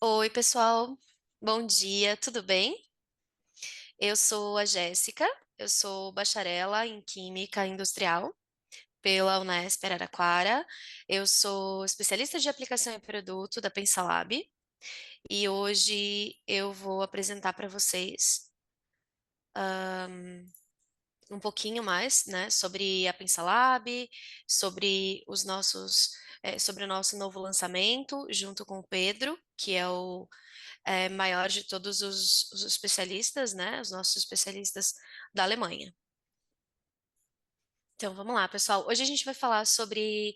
Oi, pessoal. Bom dia, tudo bem? Eu sou a Jéssica, eu sou bacharela em Química Industrial pela Unesp Araraquara. Eu sou especialista de aplicação em produto da Pensalab e hoje eu vou apresentar para vocês um pouquinho mais, né, sobre a Pensalab, sobre sobre o nosso novo lançamento, junto com o Pedro, que é o maior de todos os especialistas, né? Os nossos especialistas da Alemanha. Então, vamos lá, pessoal. Hoje a gente vai falar sobre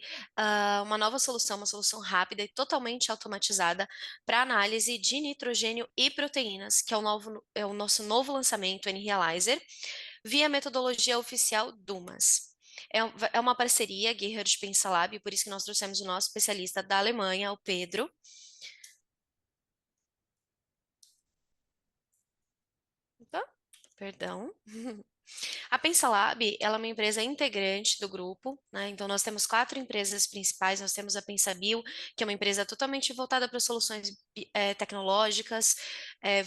uma nova solução, uma solução rápida e totalmente automatizada para análise de nitrogênio e proteínas, que é o nosso novo lançamento, N-Realizer, via metodologia oficial Dumas. É uma parceria Gerhard Pensalab, por isso que nós trouxemos o nosso especialista da Alemanha, o Pedro. Opa, perdão. A Pensalab, ela é uma empresa integrante do grupo, né? Então, nós temos quatro empresas principais. Nós temos a Pensabil, que é uma empresa totalmente voltada para soluções tecnológicas,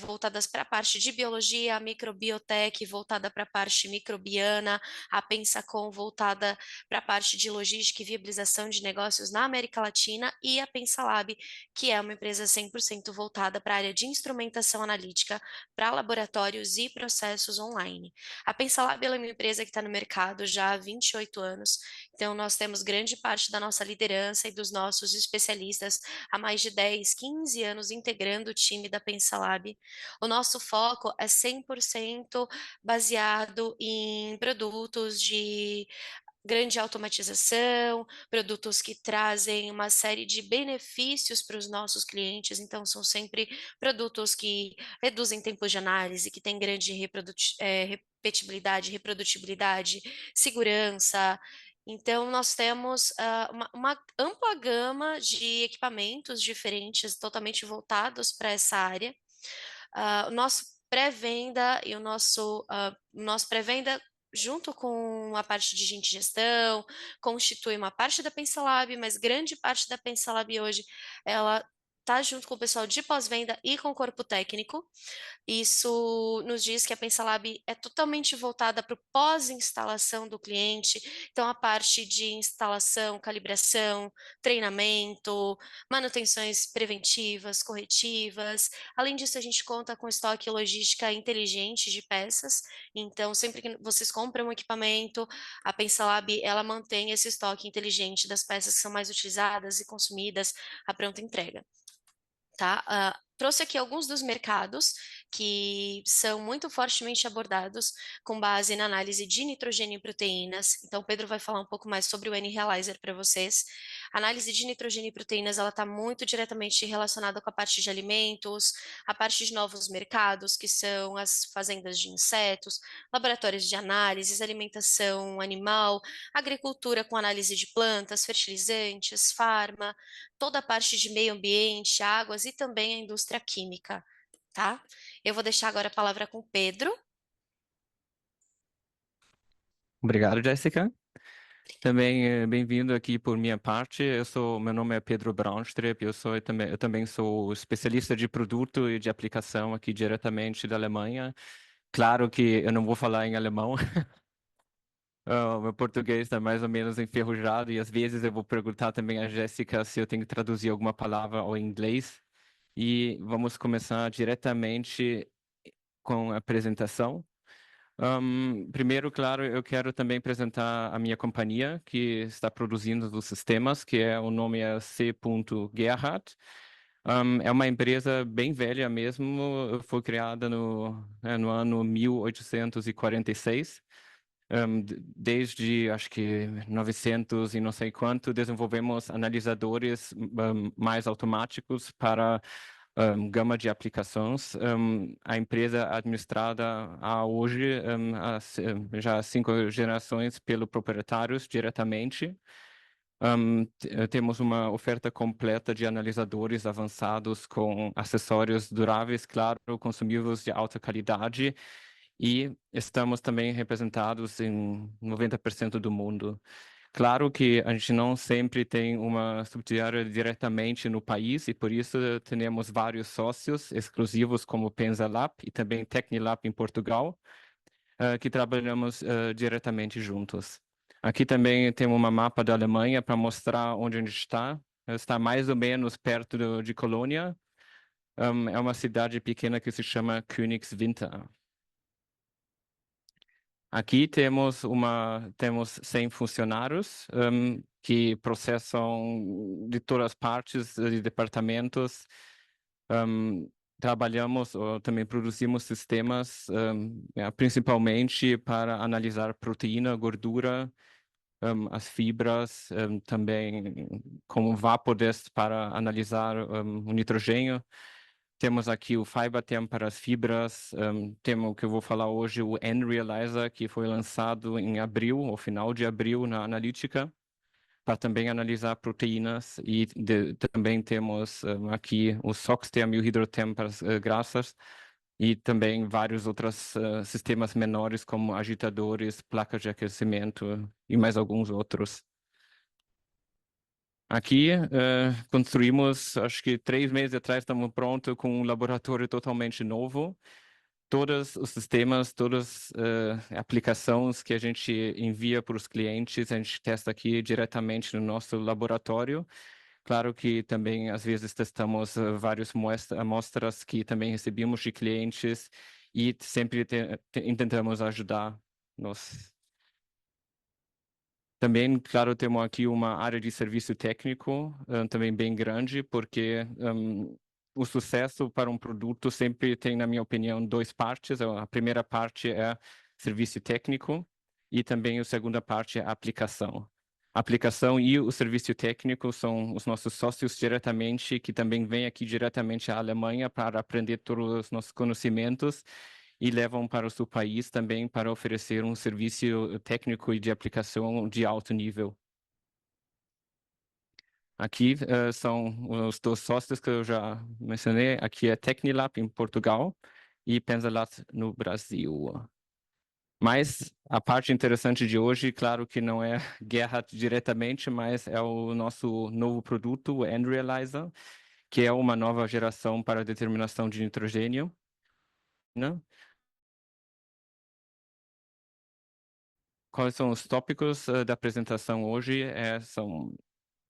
voltadas para a parte de biologia, a Microbiotech, voltada para a parte microbiana, a Pensacom, voltada para a parte de logística e viabilização de negócios na América Latina, e a Pensalab, que é uma empresa 100% voltada para a área de instrumentação analítica para laboratórios e processos online. A Pensalab é uma empresa que está no mercado já há 28 anos, então nós temos grande parte da nossa liderança e dos nossos especialistas há mais de 10, 15 anos integrando o time da Pensalab. O nosso foco é 100% baseado em produtos de grande automatização, produtos que trazem uma série de benefícios para os nossos clientes, então são sempre produtos que reduzem tempo de análise, que têm grande repetibilidade, reprodutibilidade, segurança. Então, nós temos uma ampla gama de equipamentos diferentes, totalmente voltados para essa área. O nosso pré-venda e o nosso pré-venda junto com a parte de gente gestão, constitui uma parte da Pensalab, mas grande parte da Pensalab hoje, ela está junto com o pessoal de pós-venda e com o corpo técnico. Isso nos diz que a Pensalab é totalmente voltada para o pós-instalação do cliente, então a parte de instalação, calibração, treinamento, manutenções preventivas, corretivas. Além disso, a gente conta com estoque e logística inteligente de peças, então sempre que vocês compram um equipamento, a Pensalab ela mantém esse estoque inteligente das peças que são mais utilizadas e consumidas à pronta entrega. Tá? Trouxe aqui alguns dos mercados que são muito fortemente abordados com base na análise de nitrogênio e proteínas. Então, o Pedro vai falar um pouco mais sobre o N-Realizer para vocês. A análise de nitrogênio e proteínas, ela está muito diretamente relacionada com a parte de alimentos, a parte de novos mercados, que são as fazendas de insetos, laboratórios de análises, alimentação animal, agricultura com análise de plantas, fertilizantes, farma, toda a parte de meio ambiente, águas e também a indústria química, tá? Eu vou deixar agora a palavra com o Pedro. Obrigado, Jéssica. Também bem-vindo aqui por minha parte. Meu nome é Pedro Braunstrep. Eu também sou especialista de produto e de aplicação aqui diretamente da Alemanha. Claro que eu não vou falar em alemão. O meu português está mais ou menos enferrujado e às vezes eu vou perguntar também à Jéssica se eu tenho que traduzir alguma palavra ao inglês. E vamos começar diretamente com a apresentação. Primeiro, claro, eu quero também apresentar a minha companhia que está produzindo os sistemas, o nome é C. Gerhardt. É uma empresa bem velha mesmo, foi criada no ano 1846. Desde, acho que 900 e não sei quanto, desenvolvemos analisadores mais automáticos para gama de aplicações. A empresa é administrada hoje já 5 gerações pelos proprietários diretamente. Temos uma oferta completa de analisadores avançados com acessórios duráveis, claro, consumíveis de alta qualidade, e estamos também representados em 90% do mundo. Claro que a gente não sempre tem uma subsidiária diretamente no país e por isso temos vários sócios exclusivos como PensaLab e também Tecnilab em Portugal, que trabalhamos diretamente juntos. Aqui também tem uma mapa da Alemanha para mostrar onde a gente está. Está mais ou menos perto de Colônia. É uma cidade pequena que se chama Königswinter. Aqui temos 100 funcionários que processam de todas as partes de departamentos. Trabalhamos ou também produzimos sistemas principalmente para analisar proteína, gordura, as fibras, também como Vapodesk para analisar o nitrogênio. Temos aqui o FiberTem para as fibras, temos o que eu vou falar hoje, o N-Realizer, que foi lançado em abril, ou final de abril, na Analytica, para também analisar proteínas, e também temos aqui o SOXTEM e o HydroTem para as graxas, e também vários outros sistemas menores, como agitadores, placas de aquecimento e mais alguns outros. Aqui construímos, acho que 3 meses atrás, estamos prontos com um laboratório totalmente novo. Todos os sistemas, todas as aplicações que a gente envia para os clientes, a gente testa aqui diretamente no nosso laboratório. Claro que também, às vezes, testamos várias amostras que também recebemos de clientes e sempre tentamos ajudar nos. Também, claro, temos aqui uma área de serviço técnico também bem grande, porque o sucesso para um produto sempre tem, na minha opinião, 2 partes. A primeira parte é serviço técnico e também a segunda parte é aplicação. A aplicação e o serviço técnico são os nossos sócios diretamente, que também vêm aqui diretamente à Alemanha para aprender todos os nossos conhecimentos e levam para o seu país também para oferecer um serviço técnico e de aplicação de alto nível. Aqui são os 2 sócios que eu já mencionei. Aqui é Tecnilab em Portugal e PensaLab no Brasil. Mas a parte interessante de hoje, claro que não é guerra diretamente, mas é o nosso novo produto, o N-Realizer, que é uma nova geração para a determinação de nitrogênio, né? Quais são os tópicos da apresentação hoje?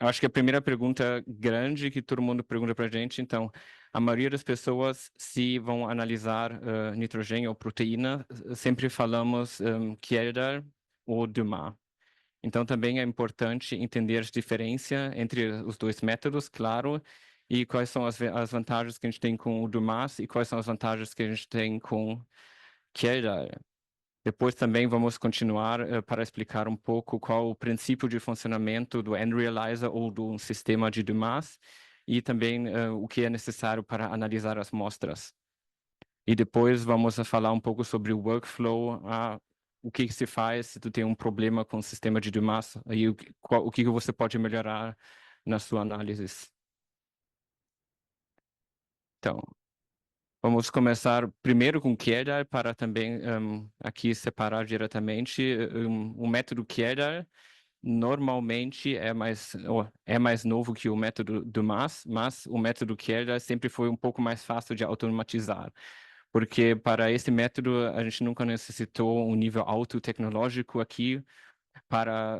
Eu acho que a primeira pergunta grande que todo mundo pergunta para a gente, então, a maioria das pessoas, se vão analisar nitrogênio ou proteína, sempre falamos Kjeldahl ou Dumas. Então, também é importante entender a diferença entre os 2 métodos, claro, e quais são as vantagens que a gente tem com o Dumas e quais são as vantagens que a gente tem com Kjeldahl. Depois também vamos continuar para explicar um pouco qual o princípio de funcionamento do N-Realizer ou do sistema de Dumas e também o que é necessário para analisar as amostras. E depois vamos falar um pouco sobre o workflow, o que se faz se tu tem um problema com o sistema de Dumas e o que você pode melhorar na sua análise. Então, vamos começar primeiro com Kjeldahl para também aqui separar diretamente o método Kjeldahl. Normalmente é mais novo que o método Dumas, mas o método Kjeldahl sempre foi um pouco mais fácil de automatizar, porque para esse método a gente nunca necessitou um nível alto tecnológico aqui para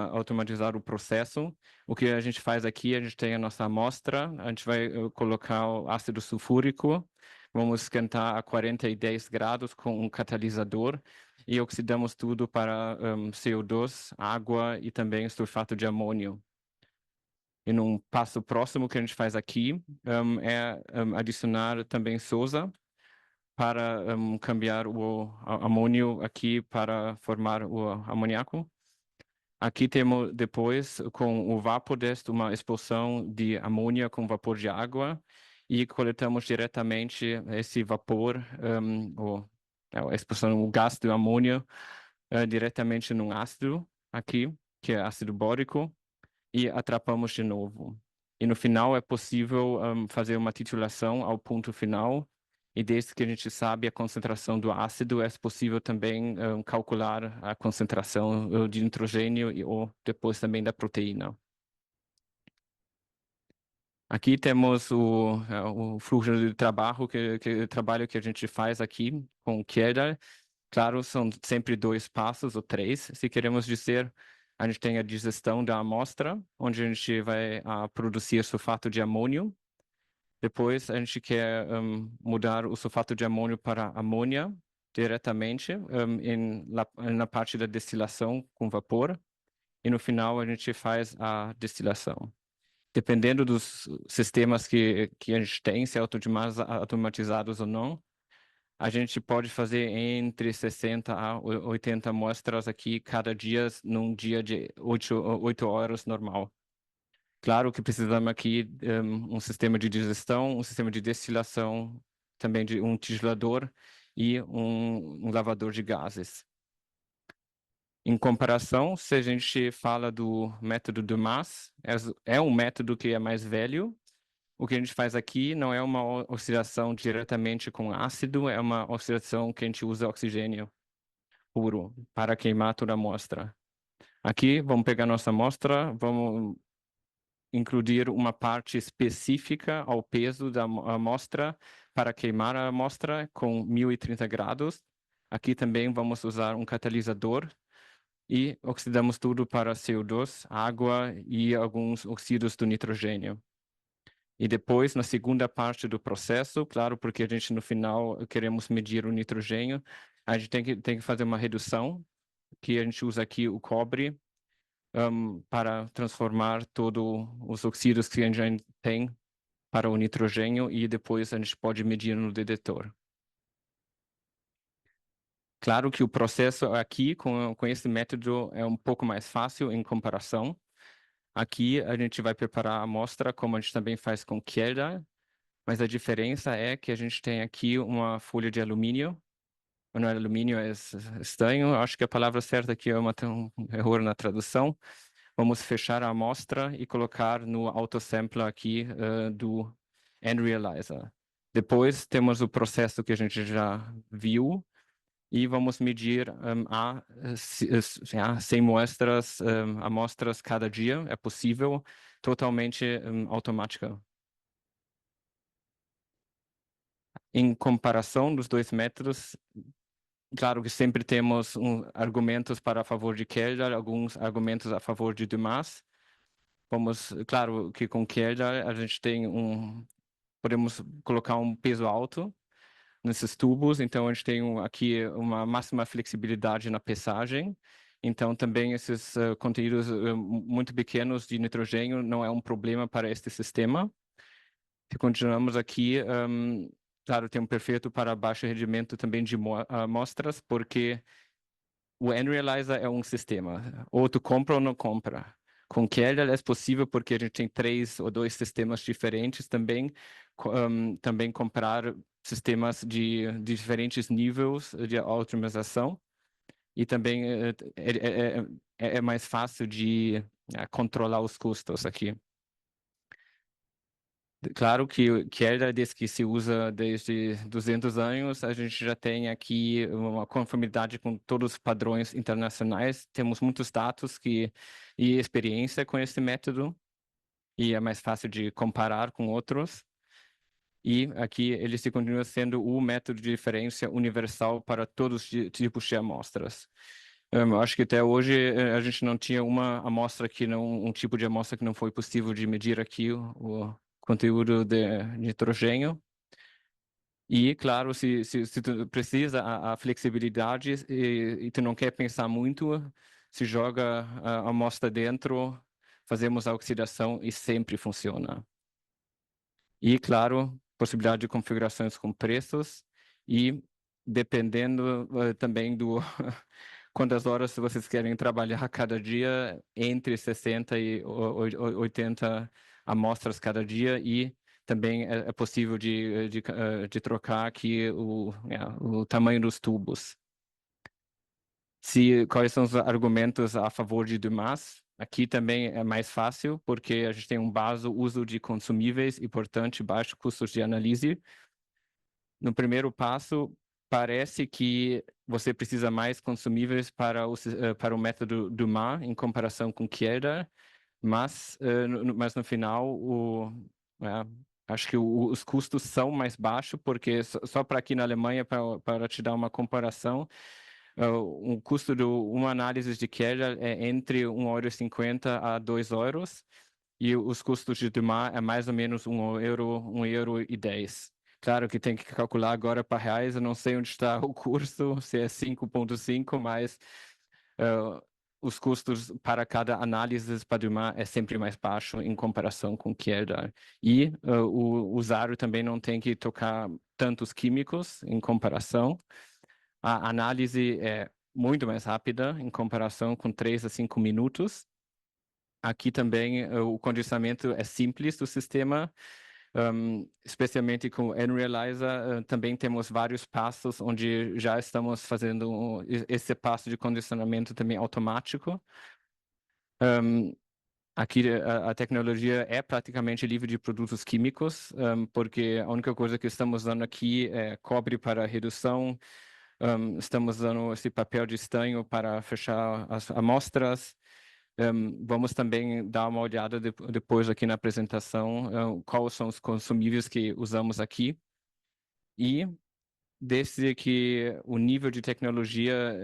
automatizar o processo. O que a gente faz aqui, a gente tem a nossa amostra, a gente vai colocar o ácido sulfúrico, vamos esquentar a 40 e 10 graus com um catalisador e oxidamos tudo para CO2, água e também sulfato de amônio. E num passo próximo que a gente faz aqui é adicionar também sosa para cambiar o amônio aqui para formar o amoniaco. Aqui temos depois, com o Vapodesk, uma expulsão de amônia com vapor de água e coletamos diretamente esse vapor, a expulsão, o gás do amônio, diretamente num ácido aqui, que é ácido bórico, e atrapamos de novo. E no final é possível fazer uma titulação ao ponto final e desde que a gente sabe a concentração do ácido, é possível também calcular a concentração de nitrogênio ou depois também da proteína. Aqui temos o fluxo de trabalho que a gente faz aqui com o Kjeldahl. Claro, são sempre 2 passos ou 3, se queremos dizer. A gente tem a digestão da amostra, onde a gente vai produzir sulfato de amônio. Depois, a gente quer mudar o sulfato de amônio para amônia diretamente na parte da destilação com vapor. E no final, a gente faz a destilação. Dependendo dos sistemas que a gente tem, se automatizados ou não, a gente pode fazer entre 60 a 80 amostras aqui cada dia, num dia de 8 horas normal. Claro que precisamos aqui um sistema de digestão, um sistema de destilação, também de um tigelador e um lavador de gases. Em comparação, se a gente fala do método Dumas, é um método que é mais velho. O que a gente faz aqui não é uma oxidação diretamente com ácido, é uma oxidação que a gente usa oxigênio puro para queimar toda a amostra. Aqui, vamos pegar nossa amostra, vamos incluir uma parte específica ao peso da amostra para queimar a amostra com 1030 graus. Aqui também vamos usar um catalisador e oxidamos tudo para CO2, água e alguns oxidos do nitrogênio. E depois, na segunda parte do processo, claro, porque a gente no final queremos medir o nitrogênio, a gente tem que fazer uma redução, que a gente usa aqui o cobre para transformar todos os oxidos que a gente tem para o nitrogênio e depois a gente pode medir no detetor. Claro que o processo aqui, com esse método, é um pouco mais fácil em comparação. Aqui a gente vai preparar a amostra, como a gente também faz com Kjeldahl, mas a diferença é que a gente tem aqui uma folha de alumínio. Não é alumínio, é estanho. Acho que a palavra certa aqui é um erro na tradução. Vamos fechar a amostra e colocar no autosampler aqui do N-Realizer. Depois temos o processo que a gente já viu e vamos medir a 100 amostras cada dia. É possível, totalmente automática. Em comparação dos 2 métodos, claro que sempre temos argumentos para a favor de Kjeldahl, alguns argumentos a favor de Dumas. Claro que com Kjeldahl a gente podemos colocar um peso alto nesses tubos, então a gente tem aqui uma máxima flexibilidade na pesagem. Então também esses conteúdos muito pequenos de nitrogênio não é um problema para este sistema. Se continuamos aqui, claro, tem um perfeito para baixo rendimento também de amostras, porque o N-Realizer é um sistema. Ou tu compra ou não compra. Com Kjeldahl é possível porque a gente tem 3 ou 2 sistemas diferentes também. Também comprar sistemas de diferentes níveis de otimização. E também é mais fácil de controlar os custos aqui. Claro que Kjeldahl, desde que se usa desde 200 anos, a gente já tem aqui uma conformidade com todos os padrões internacionais. Temos muitos dados e experiência com esse método e é mais fácil de comparar com outros. E aqui ele se continua sendo o método de referência universal para todos os tipos de amostras. Acho que até hoje a gente não tinha um tipo de amostra que não foi possível de medir aqui o conteúdo de nitrogênio. E, claro, se tu precisa a flexibilidade e tu não quer pensar muito, se joga a amostra dentro, fazemos a oxidação e sempre funciona. E, claro, possibilidade de configurações com preços e dependendo também do quantas horas vocês querem trabalhar cada dia, entre 60 e 80 amostras cada dia e também é possível de trocar aqui o tamanho dos tubos. Quais são os argumentos a favor de Dumas? Aqui também é mais fácil, porque a gente tem um uso de consumíveis e, portanto, baixo custos de análise. no primeiro passo, parece que você precisa mais consumíveis para o método Dumas em comparação com Kjeldahl, mas no final, é, acho que os custos são mais baixos, porque só para aqui na Alemanha, para te dar uma comparação, o custo de uma análise de Kjeldahl é entre 1,50 € a 2 euros, e os custos de Dumas é mais ou menos 1 euro, 1,10 € Claro que tem que calcular agora para reais, eu não sei onde está o curso, se é 5,5, mas os custos para cada análise para Dumas é sempre mais baixo em comparação com Kjeldahl. E o usuário também não tem que tocar tantos químicos em comparação. A análise é muito mais rápida em comparação com 3 a 5 minutos. Aqui também o condicionamento é simples do sistema, especialmente com o Enrealizer, também temos vários passos onde já estamos fazendo esse passo de condicionamento também automático. Aqui a tecnologia é praticamente livre de produtos químicos, porque a única coisa que estamos usando aqui é cobre para redução, estamos usando esse papel de estanho para fechar as amostras. Vamos também dar uma olhada depois aqui na apresentação, quais são os consumíveis que usamos aqui. E desde que o nível de tecnologia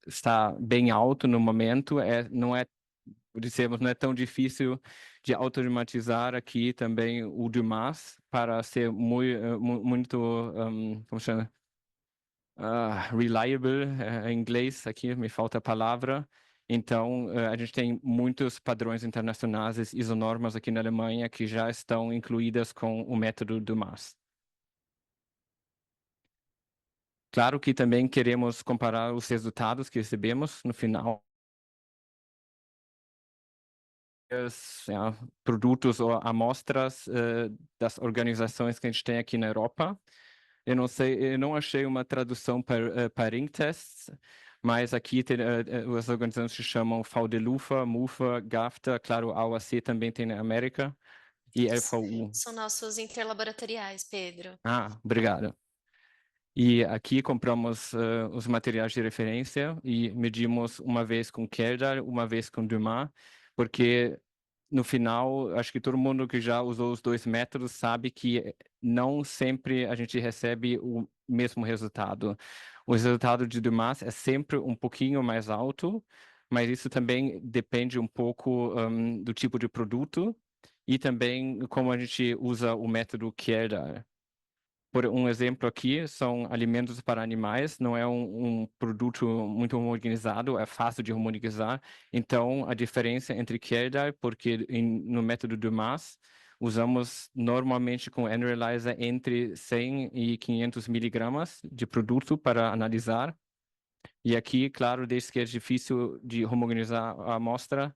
está bem alto no momento, não é tão difícil de automatizar aqui também o Dumas para ser muito, como chama? Reliable, em inglês, aqui me falta a palavra. Então, a gente tem muitos padrões internacionais, isonormas aqui na Alemanha, que já estão incluídas com o método Dumas. Claro que também queremos comparar os resultados que recebemos no final. Produtos ou amostras das organizações que a gente tem aqui na Europa. Eu não sei, eu não achei uma tradução para ring tests, mas aqui as organizações se chamam VDLUFA, MUFA, GAFTA, claro, a OAC também tem na América, e LVU. São nossos interlaboratoriais, Pedro. Obrigado. E aqui compramos os materiais de referência e medimos uma vez com Kjeldahl, uma vez com Dumas, porque no final, acho que todo mundo que já usou os dois métodos sabe que não sempre a gente recebe o mesmo resultado. O resultado de Dumas é sempre um pouquinho mais alto, mas isso também depende um pouco do tipo de produto e também como a gente usa o método Kjeldahl. Por um exemplo aqui, são alimentos para animais, não é um produto muito homogeneizado, é fácil de homogeneizar. Então, a diferença entre Kjeldahl, porque no método Dumas, usamos normalmente com Enrealizer entre 100 e 500 miligramas de produto para analisar. E aqui, claro, desde que é difícil de homogeneizar a amostra,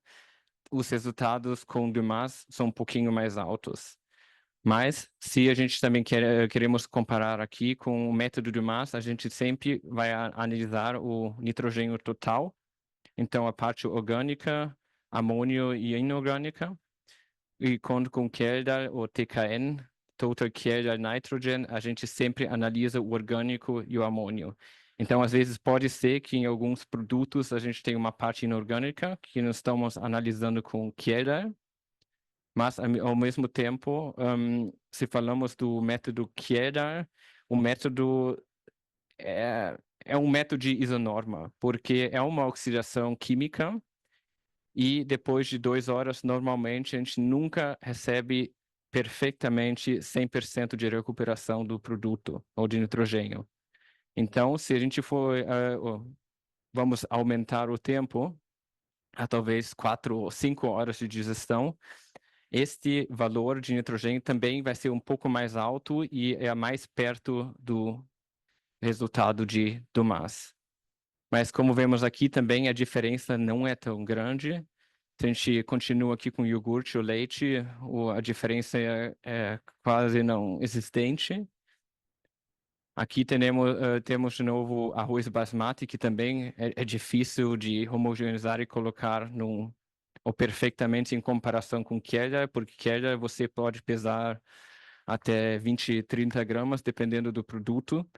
os resultados com Dumas são um pouquinho mais altos. Mas, se a gente também queremos comparar aqui com o método Dumas, a gente sempre vai analisar o nitrogênio total, então a parte orgânica, amônio e inorgânica, e quando com Kjeldahl, ou TKN, Total Kjeldahl Nitrogen, a gente sempre analisa o orgânico e o amônio. Então, às vezes, pode ser que em alguns produtos a gente tem uma parte inorgânica que nós estamos analisando com Kjeldahl, mas, ao mesmo tempo, se falamos do método Kjeldahl, o método é um método de isonorma, porque é uma oxidação química e depois de 2 horas, normalmente, a gente nunca recebe perfeitamente 100% de recuperação do produto ou de nitrogênio. Então, se a gente vamos aumentar o tempo a talvez 4 ou 5 horas de digestão, este valor de nitrogênio também vai ser um pouco mais alto e é mais perto do resultado de Dumas. Mas como vemos aqui também, a diferença não é tão grande. Se a gente continua aqui com o iogurte ou leite, a diferença é quase não existente. Aqui temos de novo arroz basmati, que também é difícil de homogeneizar e colocar ou perfeitamente em comparação com Kjeldahl, porque Kjeldahl você pode pesar até 20, 30 gramas, dependendo do produto.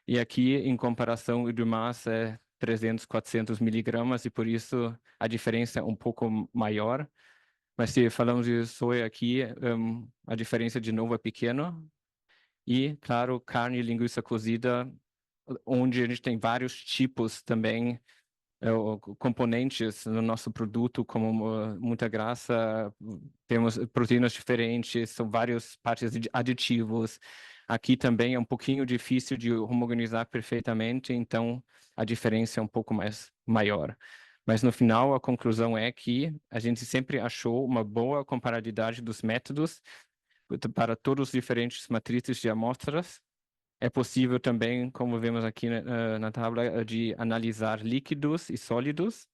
E aqui, em comparação, o Dumas é 300, 400 miligramas, e por isso a diferença é um pouco maior. Mas se falamos de soja aqui, a diferença de novo é pequena. E, claro, carne e linguiça cozida, onde a gente tem vários tipos também, componentes no nosso produto, como muita graça, temos proteínas diferentes, são várias partes de aditivos. Aqui também é um pouquinho difícil de homogeneizar perfeitamente, então a diferença é um pouco mais maior. Mas no final, a conclusão é que a gente sempre achou uma boa comparabilidade dos métodos para todos os diferentes matrizes de amostras. É possível também, como vemos aqui na tabela, de analisar líquidos e sólidos.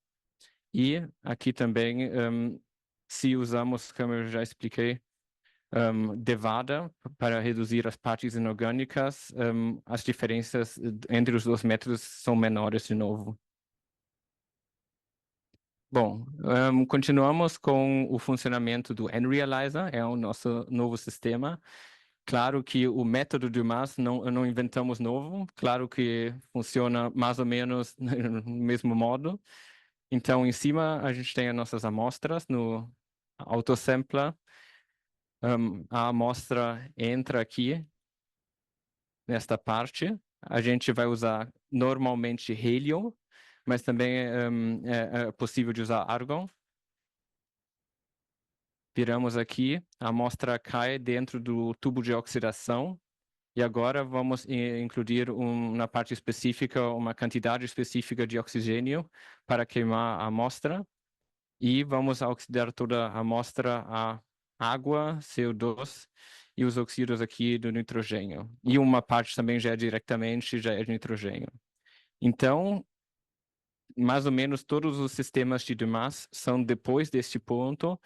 E aqui também, se usamos, como eu já expliquei, Devada para reduzir as partes inorgânicas, as diferenças entre os dois métodos são menores de novo. Bom, continuamos com o funcionamento do NRealizer, é o nosso novo sistema. Claro que o método Dumas não inventamos novo, claro que funciona mais ou menos no mesmo modo. Então, em cima, a gente tem as nossas amostras no autosampler. A amostra entra aqui, nesta parte. A gente vai usar normalmente hélio, mas também é possível de usar argon. Viramos aqui, a amostra cai dentro do tubo de oxidação. E agora vamos incluir na parte específica uma quantidade específica de oxigênio para queimar a amostra. E vamos oxidar toda a amostra a água, CO2 e os oxídos aqui do nitrogênio. E uma parte também já é nitrogênio. Então, mais ou menos todos os sistemas de Dumas são depois deste ponto,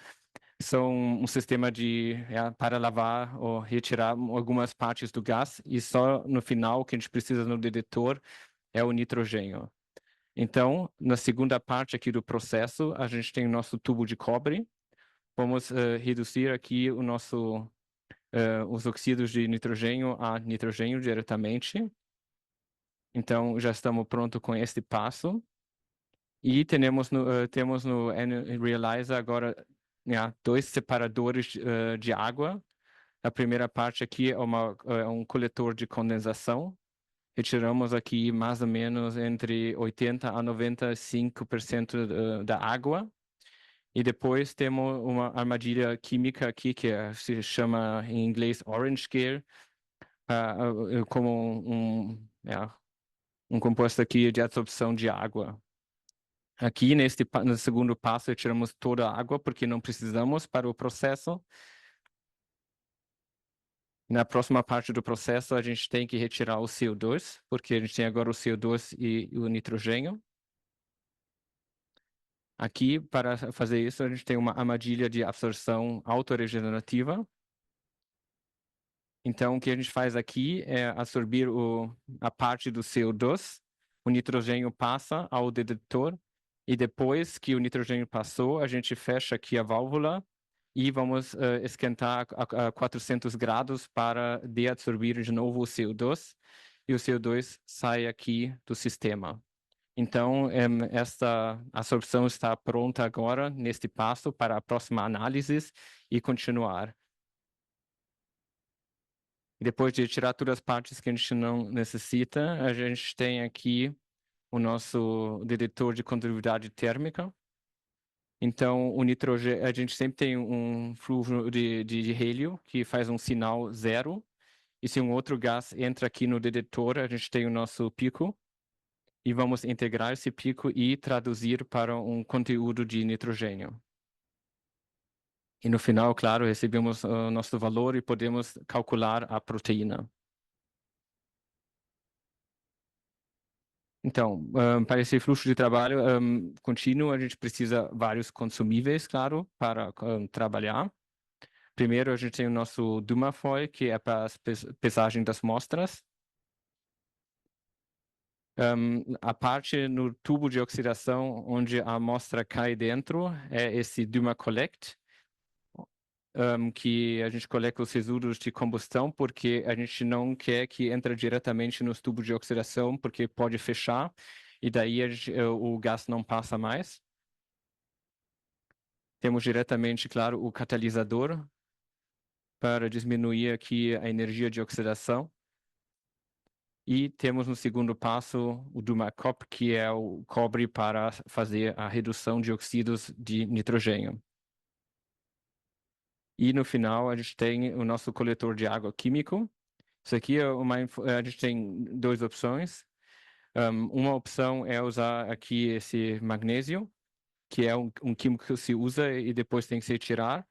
são um sistema para lavar ou retirar algumas partes do gás, e só no final o que a gente precisa no detetor é o nitrogênio. Então, na segunda parte aqui do processo, a gente tem o nosso tubo de cobre. Vamos reduzir aqui os oxídos de nitrogênio a nitrogênio diretamente. Então, já estamos prontos com este passo. E temos no NRealizer agora dois separadores de água. A primeira parte aqui é um coletor de condensação. Retiramos aqui mais ou menos entre 80% a 95% da água. E depois temos uma armadilha química aqui que se chama em inglês orange scale, como um composto aqui de absorção de água. Aqui no segundo passo retiramos toda a água porque não precisamos para o processo. Na próxima parte do processo a gente tem que retirar o CO2, porque a gente tem agora o CO2 e o nitrogênio. Aqui, para fazer isso, a gente tem uma armadilha de absorção autorregenerativa. Então, o que a gente faz aqui é absorver a parte do CO2, o nitrogênio passa ao detetor, e depois que o nitrogênio passou, a gente fecha aqui a válvula e vamos esquentar a 400 graus para deabsorver de novo o CO2, e o CO2 sai aqui do sistema. Então, esta absorção está pronta agora, neste passo, para a próxima análise e continuar. Depois de tirar todas as partes que a gente não necessita, a gente tem aqui o nosso detetor de condutividade térmica. Então, o nitrogênio, a gente sempre tem um fluxo de hélio que faz um sinal 0. E se um outro gás entra aqui no detetor, a gente tem o nosso pico. E vamos integrar esse pico e traduzir para um conteúdo de nitrogênio. E no final, claro, recebemos o nosso valor e podemos calcular a proteína. Então, para esse fluxo de trabalho contínuo, a gente precisa vários consumíveis, claro, para trabalhar. Primeiro, a gente tem o nosso Dumafoil, que é para a pesagem das amostras. A parte no tubo de oxidação, onde a amostra cai dentro, é esse Duma Collect. que a gente coleta os resíduos de combustão, porque a gente não quer que entre diretamente nos tubos de oxidação, porque pode fechar, e daí o gás não passa mais. Temos diretamente, claro, o catalisador para diminuir aqui a energia de oxidação. E temos no segundo passo o Dumacop, que é o cobre para fazer a redução de óxidos de nitrogênio. E no final a gente tem o nosso coletor de água químico. Isso aqui é a gente tem duas opções. Uma opção é usar aqui esse magnésio, que é um químico que se usa e depois tem que se tirar.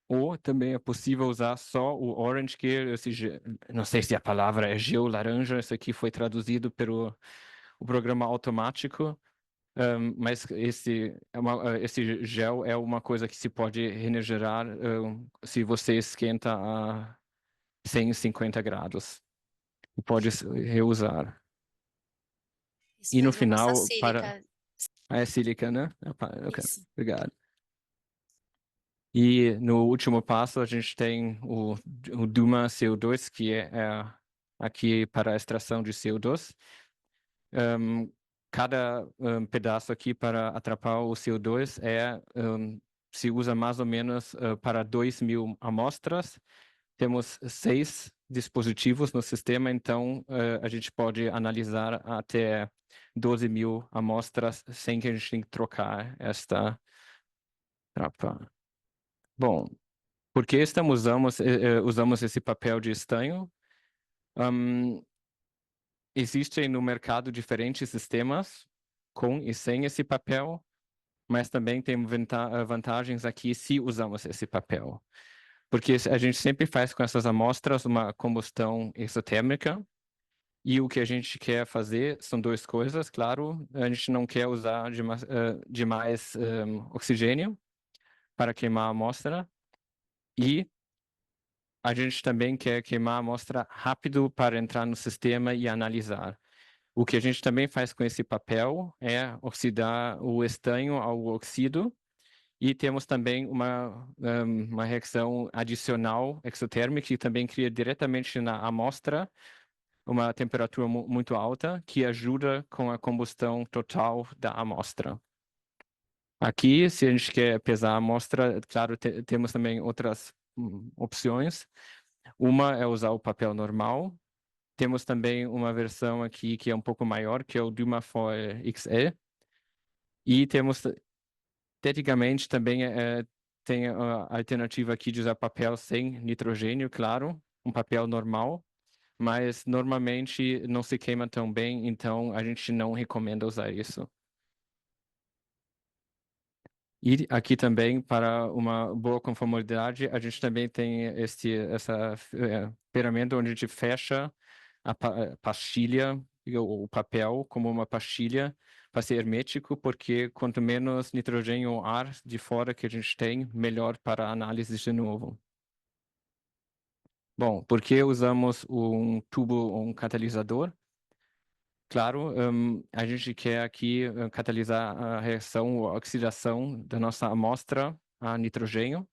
Ou também é possível usar só o Orange, que não sei se a palavra é gel laranja, isso aqui foi traduzido pelo o programa automático, mas esse gel é uma coisa que se pode regenerar se você esquenta a 150 graus. E pode reusar. Isso E no mesmo, a nossa final, sílica. é sílica, né? Ok, Isso. obrigado. E no último passo, a gente tem o Duma CO2, que é aqui para a extração de CO2. Cada pedaço aqui para atrapar o CO2 se usa mais ou menos para 2.000 amostras. Temos 6 dispositivos no sistema, então a gente pode analisar até 12.000 amostras sem que a gente tenha que trocar esta trapa. Bom, por que usamos esse papel de estanho? Existem no mercado diferentes sistemas com e sem esse papel, mas também tem vantagens aqui se usamos esse papel. Porque a gente sempre faz com essas amostras uma combustão exotérmica, e o que a gente quer fazer são duas coisas, claro. A gente não quer usar demais oxigênio para queimar a amostra, e a gente também quer queimar a amostra rápido para entrar no sistema e analisar. O que a gente também faz com esse papel é oxidar o estanho ao oxido, e temos também uma reação adicional exotérmica que também cria diretamente na amostra uma temperatura muito alta, que ajuda com a combustão total da amostra. Aqui, se a gente quer pesar a amostra, claro, temos também outras opções. Uma é usar o papel normal. Temos também uma versão aqui que é um pouco maior, que é o Dumafoil XL. E temos, teoricamente, também tem a alternativa aqui de usar papel sem nitrogênio, claro, um papel normal, mas normalmente não se queima tão bem, então a gente não recomenda usar isso. E aqui também, para uma boa conformidade, a gente também tem essa ferramenta onde a gente fecha a pastilha, o papel como uma pastilha para ser hermético, porque quanto menos nitrogênio ou ar de fora que a gente tem, melhor para a análise de novo. Bom, por que usamos um tubo, um catalisador? Claro, a gente quer aqui catalisar a reação ou a oxidação da nossa amostra a nitrogênio.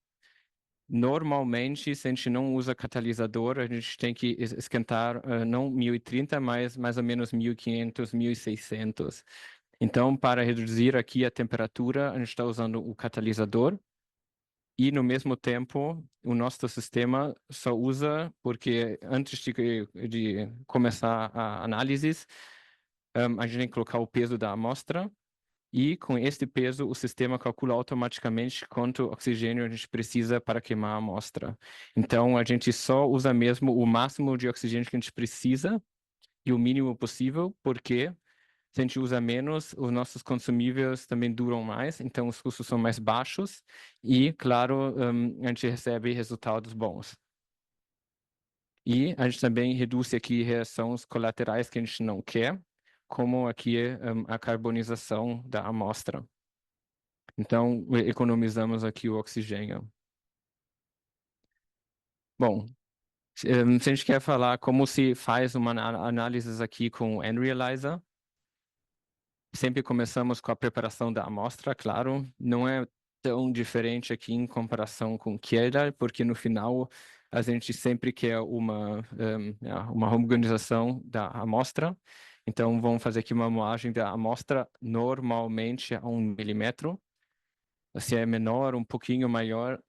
Normalmente, se a gente não usa catalisador, a gente tem que esquentar não 1030, mas mais ou menos 1500, 1600. Então, para reduzir aqui a temperatura, a gente está usando o catalisador. E, no mesmo tempo, o nosso sistema só usa, porque antes de começar a análise, a gente tem que colocar o peso da amostra, e com este peso o sistema calcula automaticamente quanto oxigênio a gente precisa para queimar a amostra. Então a gente só usa mesmo o máximo de oxigênio que a gente precisa e o mínimo possível, porque se a gente usa menos, os nossos consumíveis também duram mais, então os custos são mais baixos e, claro, a gente recebe resultados bons. E a gente também reduz aqui reações colaterais que a gente não quer, como aqui a carbonização da amostra. Então, economizamos aqui o oxigênio. Bom, se a gente quer falar como se faz uma análise aqui com o Analyzer, sempre começamos com a preparação da amostra, claro. Não é tão diferente aqui em comparação com Kjeldahl, porque no final a gente sempre quer uma homogenização da amostra. Então, vamos fazer aqui uma moagem da amostra normalmente a 1 milímetro. Se é menor, um pouquinho maior,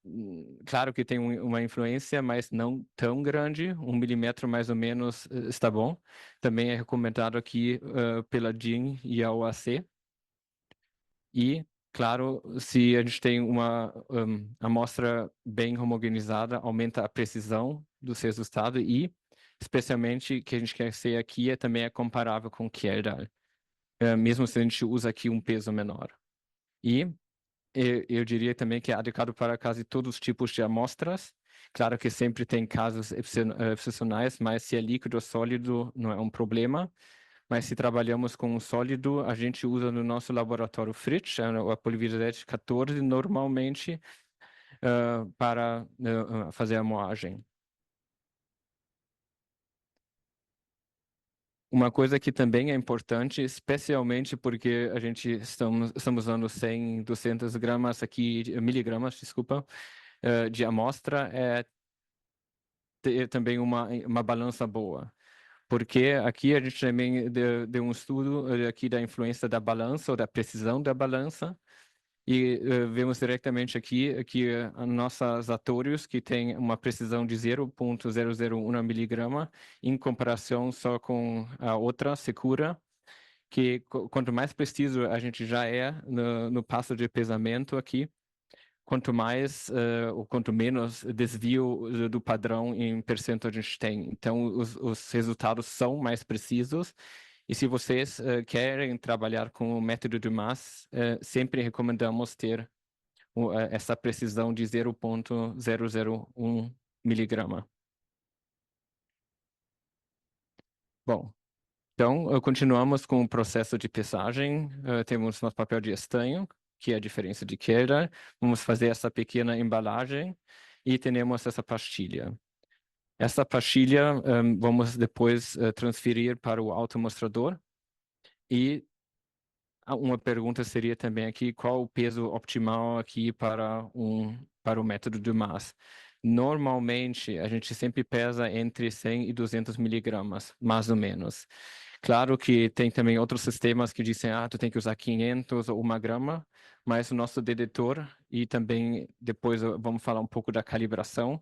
claro que tem uma influência, mas não tão grande. 1 milímetro mais ou menos está bom. Também é recomendado aqui pela DIN e a OAC. E, claro, se a gente tem uma amostra bem homogeneizada, aumenta a precisão dos resultados e, especialmente, o que a gente quer ser aqui também é comparável com o Kjeldahl, mesmo se a gente usa aqui um peso menor. E eu diria também que é adequado para quase todos os tipos de amostras. Claro que sempre tem casos excepcionais, mas se é líquido ou sólido, não é um problema. Mas se trabalhamos com um sólido, a gente usa no nosso laboratório Fritsch, a poliviridade 14, normalmente, para fazer a moagem. Uma coisa que também é importante, especialmente porque a gente estamos usando 100, 200 gramas aqui, miligramas, desculpa, de amostra, é ter também uma balança boa. Porque aqui a gente também deu um estudo aqui da influência da balança ou da precisão da balança, e vemos diretamente aqui que nossos atórios, que têm uma precisão de 0,001 miligrama, em comparação só com a outra, Secura, que quanto mais preciso a gente já é no passo de pesamento aqui, quanto mais ou quanto menos desvio do padrão em percento a gente tem. Então, os resultados são mais precisos. E se vocês querem trabalhar com o método de Mas, sempre recomendamos ter essa precisão de 0,001 miligrama. Bom, então continuamos com o processo de pesagem. Temos nosso papel de estanho, que é a diferença de queda. Vamos fazer essa pequena embalagem e temos essa pastilha. Essa pastilha vamos depois transferir para o automostrador e uma pergunta seria também aqui, qual o peso optimal aqui para o método de Mas? Normalmente, a gente sempre pesa entre 100 e 200 miligramas, mais ou menos. Claro que tem também outros sistemas que dizem, tu tem que usar 500 ou 1 grama, mas o nosso detetor, e também depois vamos falar um pouco da calibração,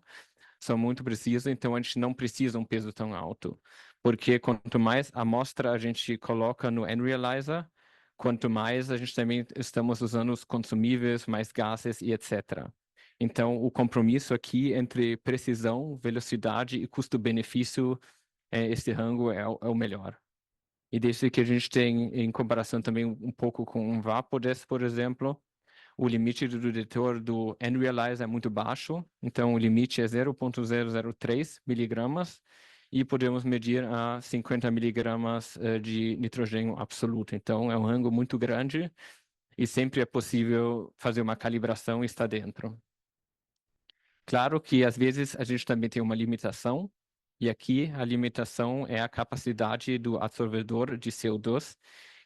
são muito precisos, então a gente não precisa um peso tão alto. Porque quanto mais amostra a gente coloca no N-Realizer, quanto mais a gente também estamos usando os consumíveis, mais gases e etc. Então, o compromisso aqui entre precisão, velocidade e custo-benefício, esse rango é o melhor. E desde que a gente tem, em comparação também um pouco com um Vapodesk, por exemplo, o limite do detetor do N-Realize é muito baixo, então o limite é 0,003 miligramas e podemos medir a 50 miligramas de nitrogênio absoluto. Então é um rango muito grande e sempre é possível fazer uma calibração e estar dentro. Claro que às vezes a gente também tem uma limitação, e aqui a limitação é a capacidade do absorvedor de CO2,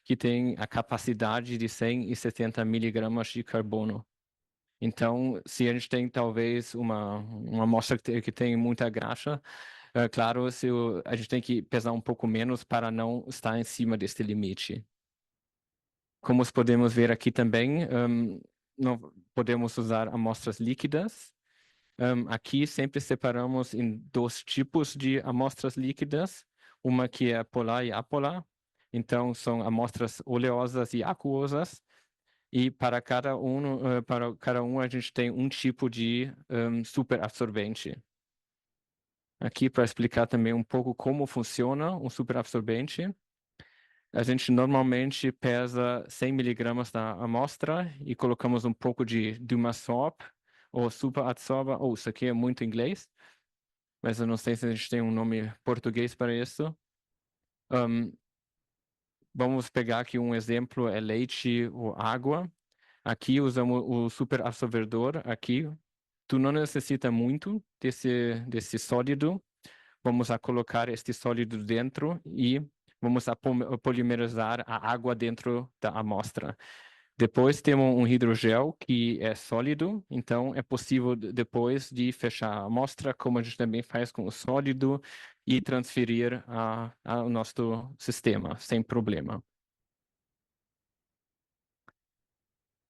que tem a capacidade de 170 miligramas de carbono. Então, se a gente tem talvez uma amostra que tem muita graxa, claro, a gente tem que pesar um pouco menos para não estar em cima deste limite. Como podemos ver aqui também, não podemos usar amostras líquidas. Aqui sempre separamos em dois tipos de amostras líquidas, uma que é polar e apolar. Então, são amostras oleosas e aquosas. E para cada um a gente tem um tipo de superabsorvente. Aqui para explicar também um pouco como funciona um superabsorvente. A gente normalmente pesa 100 miligramas da amostra e colocamos um pouco de Dumasorb ou superadsorber. Isso aqui é muito inglês, mas eu não sei se a gente tem um nome português para isso. Vamos pegar aqui um exemplo, é leite ou água. Aqui usamos o superabsorvedor. Aqui, tu não necessita muito desse sólido. Vamos a colocar este sólido dentro e vamos a polimerizar a água dentro da amostra. Depois temos um hidrogel que é sólido, então é possível depois de fechar a amostra, como a gente também faz com o sólido, e transferir ao nosso sistema sem problema.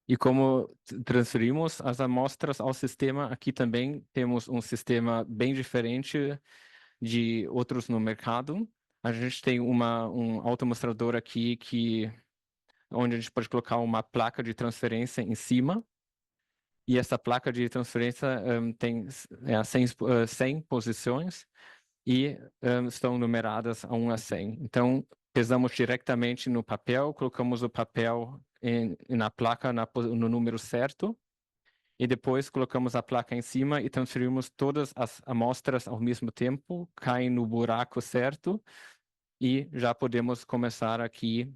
E como transferimos as amostras ao sistema, aqui também temos um sistema bem diferente de outros no mercado. A gente tem um automostrador aqui onde a gente pode colocar uma placa de transferência em cima. E essa placa de transferência tem 100 posições e estão numeradas a 1 a 100. Então, pesamos diretamente no papel, colocamos o papel na placa no número certo, e depois colocamos a placa em cima e transferimos todas as amostras ao mesmo tempo, caem no buraco certo, e já podemos começar aqui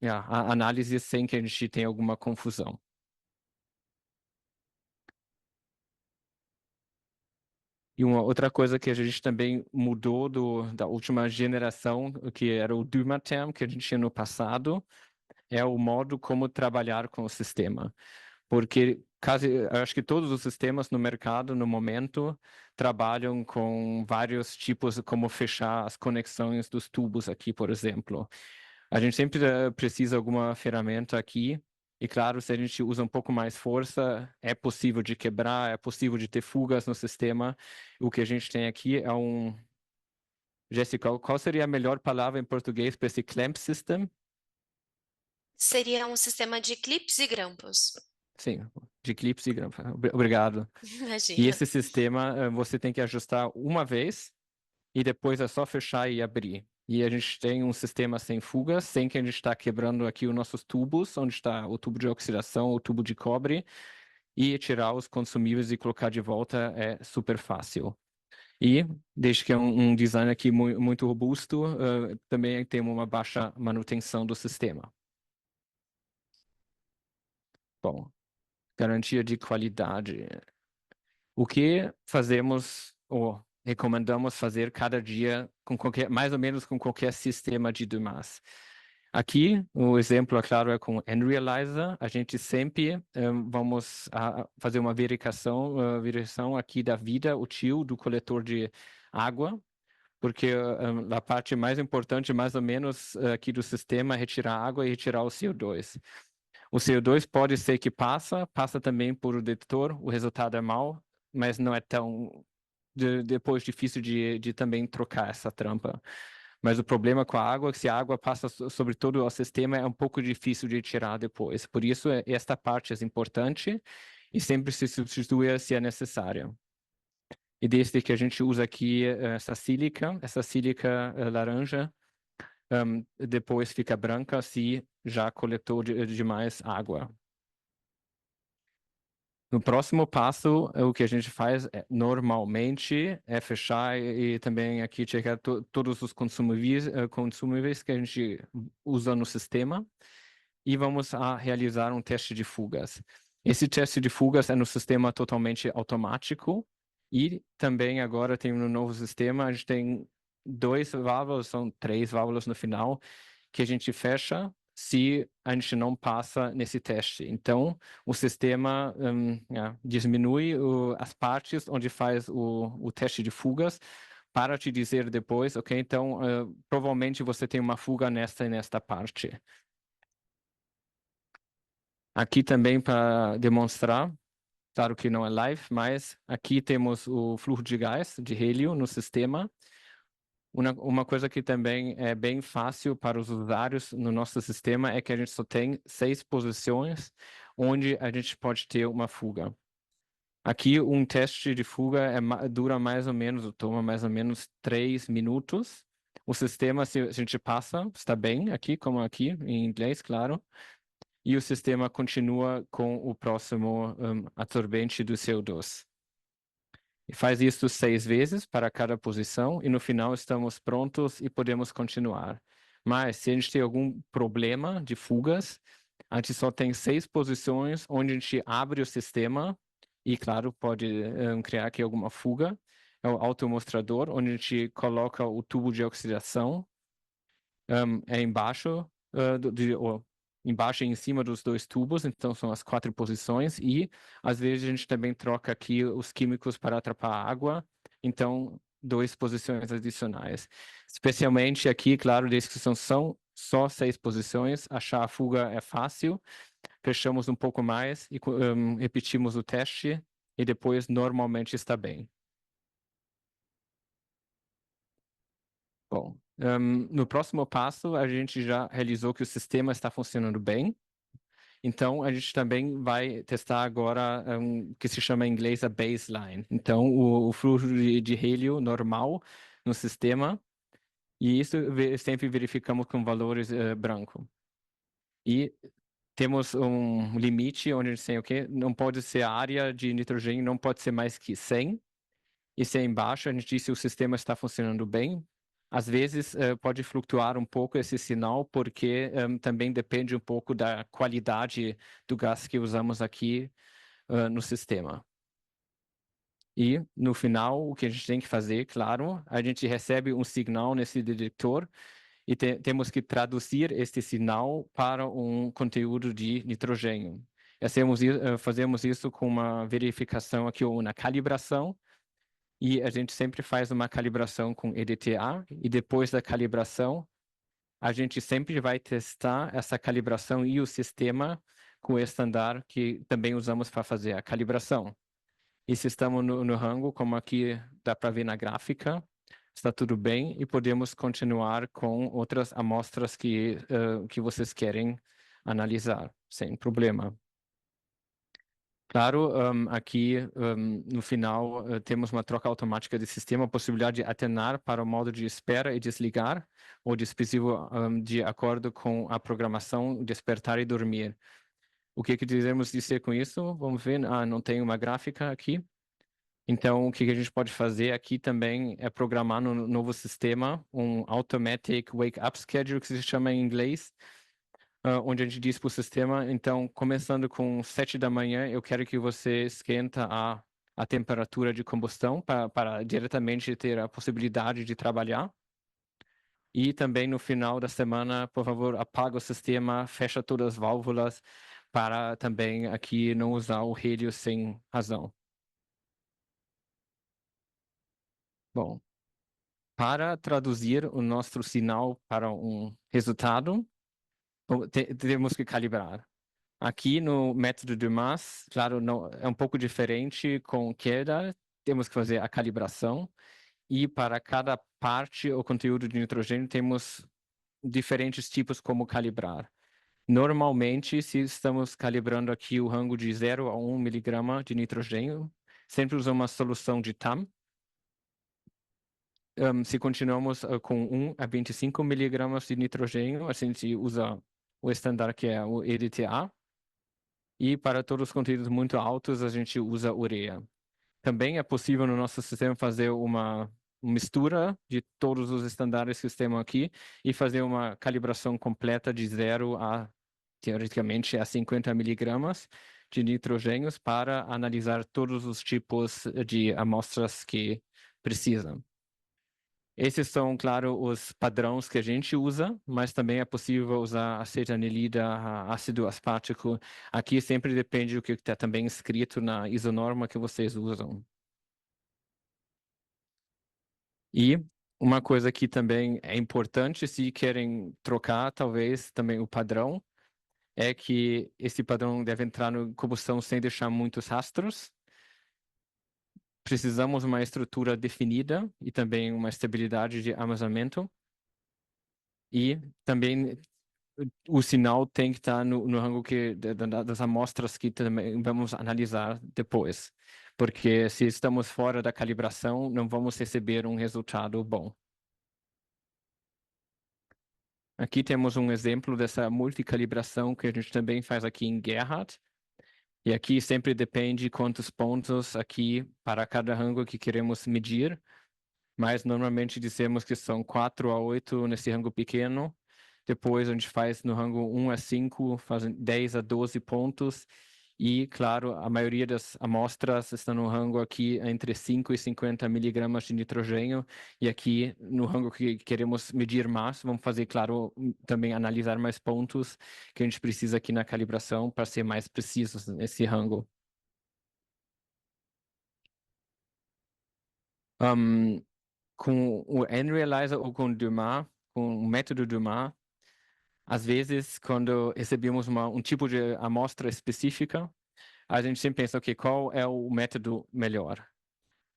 a análise sem que a gente tenha alguma confusão. E uma outra coisa que a gente também mudou da última geração, que era o Dumatherm, que a gente tinha no passado, é o modo como trabalhar com o sistema. Porque acho que todos os sistemas no mercado, no momento, trabalham com vários tipos, como fechar as conexões dos tubos aqui, por exemplo. A gente sempre precisa de alguma ferramenta aqui. E claro, se a gente usa um pouco mais força, é possível de quebrar, é possível de ter fugas no sistema. O que a gente tem aqui é Jéssica, qual seria a melhor palavra em português para esse clamp system? Seria um sistema de clips e grampos. Sim, de clips e grampos. Obrigado. E Imagina. esse sistema você tem que ajustar uma vez e depois é só fechar e abrir. E a gente tem um sistema sem fugas, sem que a gente está quebrando aqui os nossos tubos, onde está o tubo de oxidação, o tubo de cobre, e tirar os consumíveis e colocar de volta é super fácil. E, desde que é um design aqui muito robusto, também tem uma baixa manutenção do sistema. Bom, garantia de qualidade. O que fazemos ou recomendamos fazer cada dia mais ou menos com qualquer sistema de Dumas? Aqui, o exemplo, é claro, é com o Nrealizer. A gente sempre vamos fazer uma verificação aqui da vida útil do coletor de água, porque a parte mais importante, mais ou menos, aqui do sistema é retirar água e retirar o CO2. O CO2 pode ser que passa também por o detector, o resultado é mau, mas não é tão depois difícil de também trocar essa tampa. Mas o problema com a água é que se a água passa sobre todo o sistema, é um pouco difícil de tirar depois. Por isso, esta parte é importante e sempre se substitui se é necessário. E desde que a gente usa aqui essa sílica laranja, depois fica branca se já coletou demais água. No próximo passo, o que a gente faz normalmente é fechar e também aqui checar todos os consumíveis que a gente usa no sistema e vamos realizar um teste de fugas. Esse teste de fugas é no sistema totalmente automático e também agora tem um novo sistema, a gente tem 2 válvulas, são 3 válvulas no final, que a gente fecha se a gente não passa nesse teste. Então, o sistema diminui as partes onde faz o teste de fugas para te dizer depois, ok, então provavelmente você tem uma fuga nesta e nesta parte. Aqui também para demonstrar, claro que não é live, mas aqui temos o fluxo de gás, de hélio no sistema. Uma coisa que também é bem fácil para os usuários no nosso sistema é que a gente só tem 6 posições onde a gente pode ter uma fuga. Aqui um teste de fuga dura mais ou menos, toma mais ou menos 3 minutos. O sistema, se a gente passa, está bem aqui, como aqui, em inglês, claro. E o sistema continua com o próximo absorvente do CO2. E faz isso 6 vezes para cada posição e no final estamos prontos e podemos continuar. Mas se a gente tem algum problema de fugas, a gente só tem 6 posições onde a gente abre o sistema e, claro, pode criar aqui alguma fuga. É o automostrador, onde a gente coloca o tubo de oxidação, é embaixo embaixo e em cima dos dois tubos, então são as 4 posições, e às vezes a gente também troca aqui os químicos para atrapar a água, então 2 posições adicionais. Especialmente aqui, claro, desde que são só 6 posições, achar a fuga é fácil, fechamos um pouco mais e repetimos o teste, e depois normalmente está bem. Bom, no próximo passo, a gente já realizou que o sistema está funcionando bem. Então, a gente também vai testar agora o que se chama em inglês a baseline. Então, o fluxo de hélio normal no sistema. E isso sempre verificamos com valores branco. E temos um limite onde a gente tem o quê? Não pode ser a área de nitrogênio, não pode ser mais que 100. E se é embaixo, a gente diz se o sistema está funcionando bem. Às vezes pode flutuar um pouco esse sinal, porque também depende um pouco da qualidade do gás que usamos aqui no sistema. E no final, o que a gente tem que fazer, claro, a gente recebe um sinal nesse detector e temos que traduzir este sinal para um conteúdo de nitrogênio. Fazemos isso com uma verificação aqui, ou uma calibração. E a gente sempre faz uma calibração com EDTA, e depois da calibração, a gente sempre vai testar essa calibração e o sistema com o estandar que também usamos para fazer a calibração. E se estamos no rango, como aqui dá para ver na gráfica, está tudo bem e podemos continuar com outras amostras que vocês querem analisar, sem problema. Claro, aqui no final temos uma troca automática de sistema, a possibilidade de alternar para o modo de espera e desligar, ou dispositivo de acordo com a programação, despertar e dormir. O que queremos dizer com isso? Vamos ver, não tem uma gráfica aqui. Então, o que a gente pode fazer aqui também é programar no novo sistema um Automatic Wake Up Schedule, que se chama em inglês, onde a gente diz para o sistema, então, começando com 7 da manhã, eu quero que você esquenta a temperatura de combustão para diretamente ter a possibilidade de trabalhar. E também no final da semana, por favor, apaga o sistema, fecha todas as válvulas para também aqui não usar o hélio sem razão. Bom, para traduzir o nosso sinal para um resultado, temos que calibrar. Aqui no método de Mas, claro, não, é um pouco diferente com queda, temos que fazer a calibração, e para cada parte ou conteúdo de nitrogênio temos diferentes tipos como calibrar. Normalmente, se estamos calibrando aqui o rango de 0 a 1 miligrama de nitrogênio, sempre usamos uma solução de TAM. Se continuamos com 1 a 25 miligramas de nitrogênio, a gente usa o estandar que é o EDTA. E para todos os conteúdos muito altos, a gente usa ureia. Também é possível no nosso sistema fazer uma mistura de todos os estándares que estão aqui e fazer uma calibração completa de 0 a, teoricamente, a 50 miligramas de nitrogênios para analisar todos os tipos de amostras que precisam. Esses são, claro, os padrões que a gente usa, mas também é possível usar acetanilida, ácido aspartico. Aqui sempre depende do que está também escrito na isonorma que vocês usam. E uma coisa que também é importante, se querem trocar, talvez, também o padrão, é que esse padrão deve entrar na combustão sem deixar muitos rastros. Precisamos uma estrutura definida e também uma estabilidade de armazenamento. E também o sinal tem que estar no rango das amostras que também vamos analisar depois. Porque se estamos fora da calibração, não vamos receber um resultado bom. Aqui temos um exemplo dessa multicalibração que a gente também faz aqui em Gerhardt. E aqui sempre depende quantos pontos aqui para cada rango que queremos medir. Mas normalmente dizemos que são 4 a 8 nesse rango pequeno. Depois a gente faz no rango 1 a 5, faz 10 a 12 pontos. E, claro, a maioria das amostras estão no rango aqui entre 5 e 50 miligramas de nitrogênio. E aqui, no rango que queremos medir mais, vamos fazer, claro, também analisar mais pontos que a gente precisa aqui na calibração para ser mais precisos nesse rango. Com o N-Realizer ou com o Dumas, com o método Dumas, às vezes, quando recebemos um tipo de amostra específica, a gente sempre pensa, ok, qual é o método melhor?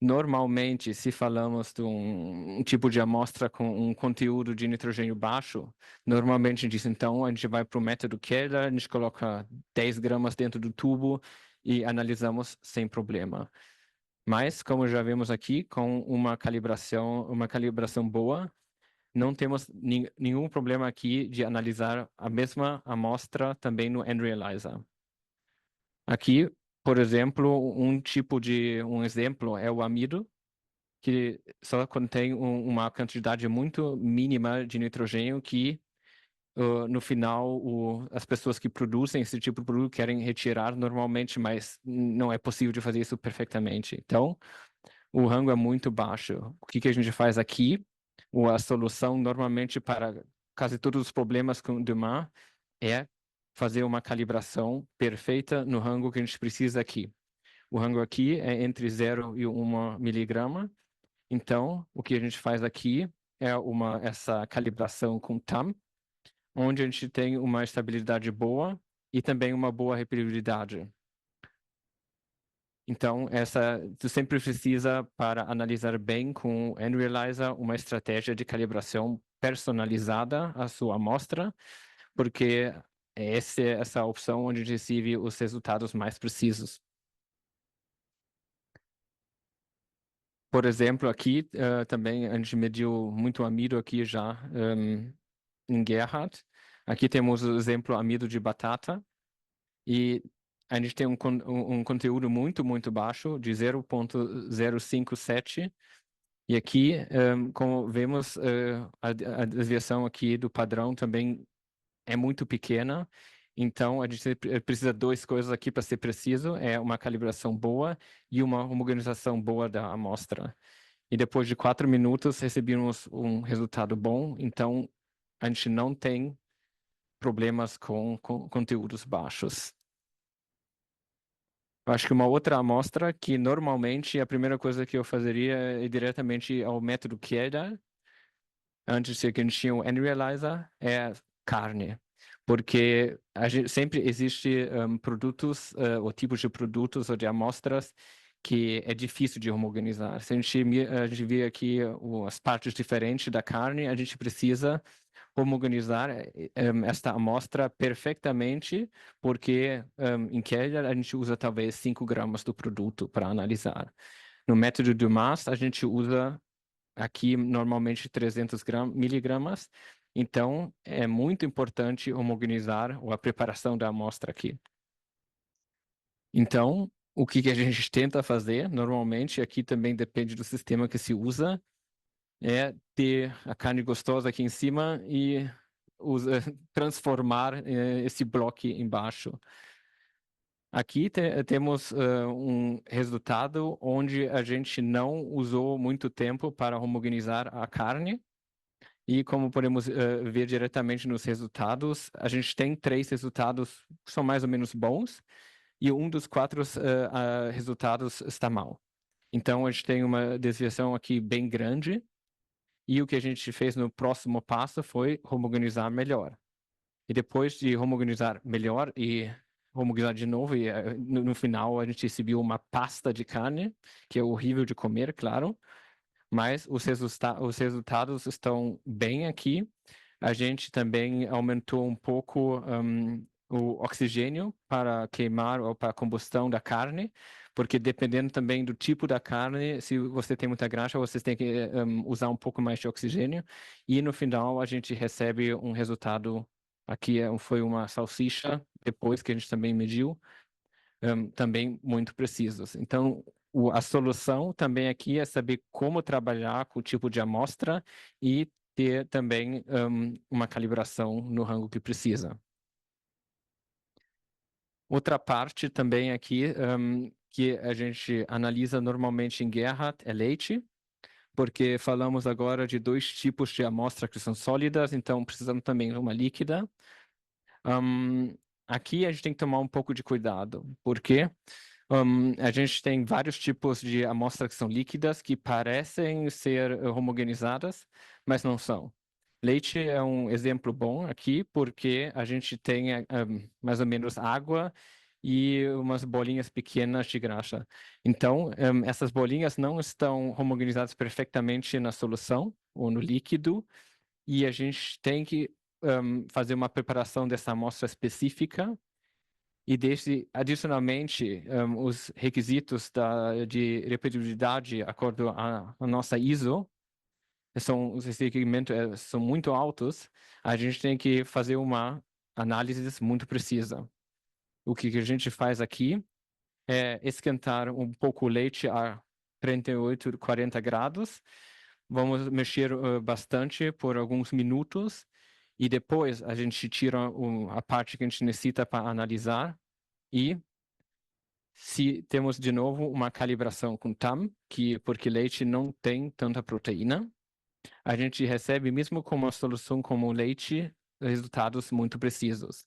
Normalmente, se falamos de um tipo de amostra com um conteúdo de nitrogênio baixo, normalmente a gente diz, então, a gente vai para o método Keller, a gente coloca 10 gramas dentro do tubo e analisamos sem problema. Mas, como já vimos aqui, com uma calibração boa, não temos nenhum problema aqui de analisar a mesma amostra também no N-Realizer. Aqui, por exemplo, um exemplo é o amido, que só contém uma quantidade muito mínima de nitrogênio que, no final, as pessoas que produzem esse tipo de produto querem retirar normalmente, mas não é possível de fazer isso perfeitamente. Então, o rango é muito baixo. O que a gente faz aqui? A solução, normalmente, para quase todos os problemas com Dumas é fazer uma calibração perfeita no rango que a gente precisa aqui. O rango aqui é entre 0 e 1 miligrama. Então, o que a gente faz aqui é essa calibração com TAM, onde a gente tem uma estabilidade boa e também uma boa repetibilidade. Então, tu sempre precisa, para analisar bem com o N-Realizer, uma estratégia de calibração personalizada à sua amostra, porque é essa opção onde a gente recebe os resultados mais precisos. Por exemplo, aqui também a gente mediu muito amido aqui já em Gerhardt. Aqui temos o exemplo amido de batata e a gente tem um conteúdo muito, muito baixo, de 0,057. E aqui, como vemos, a desviação aqui do padrão também é muito pequena. Então, a gente precisa de duas coisas aqui para ser preciso, é uma calibração boa e uma homogenização boa da amostra. E depois de 4 minutos, recebemos um resultado bom. Então, a gente não tem problemas com conteúdos baixos. Eu acho que uma outra amostra que normalmente a primeira coisa que eu fazeria é ir diretamente ao método Keller, antes que a gente tinha o N-Realizer, é carne. Porque sempre existe produtos, ou tipos de produtos ou de amostras que é difícil de homogeneizar. Se a gente vê aqui as partes diferentes da carne, a gente precisa homogeneizar esta amostra perfeitamente, porque em Keller a gente usa talvez 5 gramas do produto para analisar. No método Dumas, a gente usa aqui normalmente 300 miligramas, então é muito importante homogeneizar a preparação da amostra aqui. Então, o que a gente tenta fazer, normalmente, aqui também depende do sistema que se usa, é ter a carne gostosa aqui em cima e transformar esse bloco embaixo. Aqui temos um resultado onde a gente não usou muito tempo para homogeneizar a carne. E como podemos ver diretamente nos resultados, a gente tem 3 resultados que são mais ou menos bons e um dos 4 resultados está mal. Então, a gente tem uma desviação aqui bem grande. E o que a gente fez no próximo passo foi homogeneizar melhor. E depois de homogeneizar melhor e homogeneizar de novo, e no final a gente recebeu uma pasta de carne, que é horrível de comer, claro, mas os resultados estão bem aqui. A gente também aumentou um pouco o oxigênio para queimar ou para a combustão da carne, porque dependendo também do tipo da carne, se você tem muita graxa, você tem que usar um pouco mais de oxigênio. E no final a gente recebe um resultado. Aqui foi uma salsicha, depois que a gente também mediu, também muito precisos. Então, a solução também aqui é saber como trabalhar com o tipo de amostra e ter também uma calibração no rango que precisa. Outra parte também aqui que a gente analisa normalmente em guerra é leite, porque falamos agora de dois tipos de amostra que são sólidas, então precisamos também de uma líquida. Aqui a gente tem que tomar um pouco de cuidado, porque a gente tem vários tipos de amostras que são líquidas, que parecem ser homogeneizadas, mas não são. Leite é um exemplo bom aqui, porque a gente tem mais ou menos água e umas bolinhas pequenas de graxa. Então, essas bolinhas não estão homogeneizadas perfeitamente na solução ou no líquido, e a gente tem que fazer uma preparação dessa amostra específica e adicionalmente, os requisitos de repetibilidade, de acordo à nossa ISO, os requerimentos são muito altos, a gente tem que fazer uma análise muito precisa. O que a gente faz aqui é esquentar um pouco o leite a 38, 40 graus. Vamos mexer bastante por alguns minutos e depois a gente tira a parte que a gente necessita para analisar e se temos de novo uma calibração com TAM, porque leite não tem tanta proteína, a gente recebe mesmo com uma solução como leite resultados muito precisos.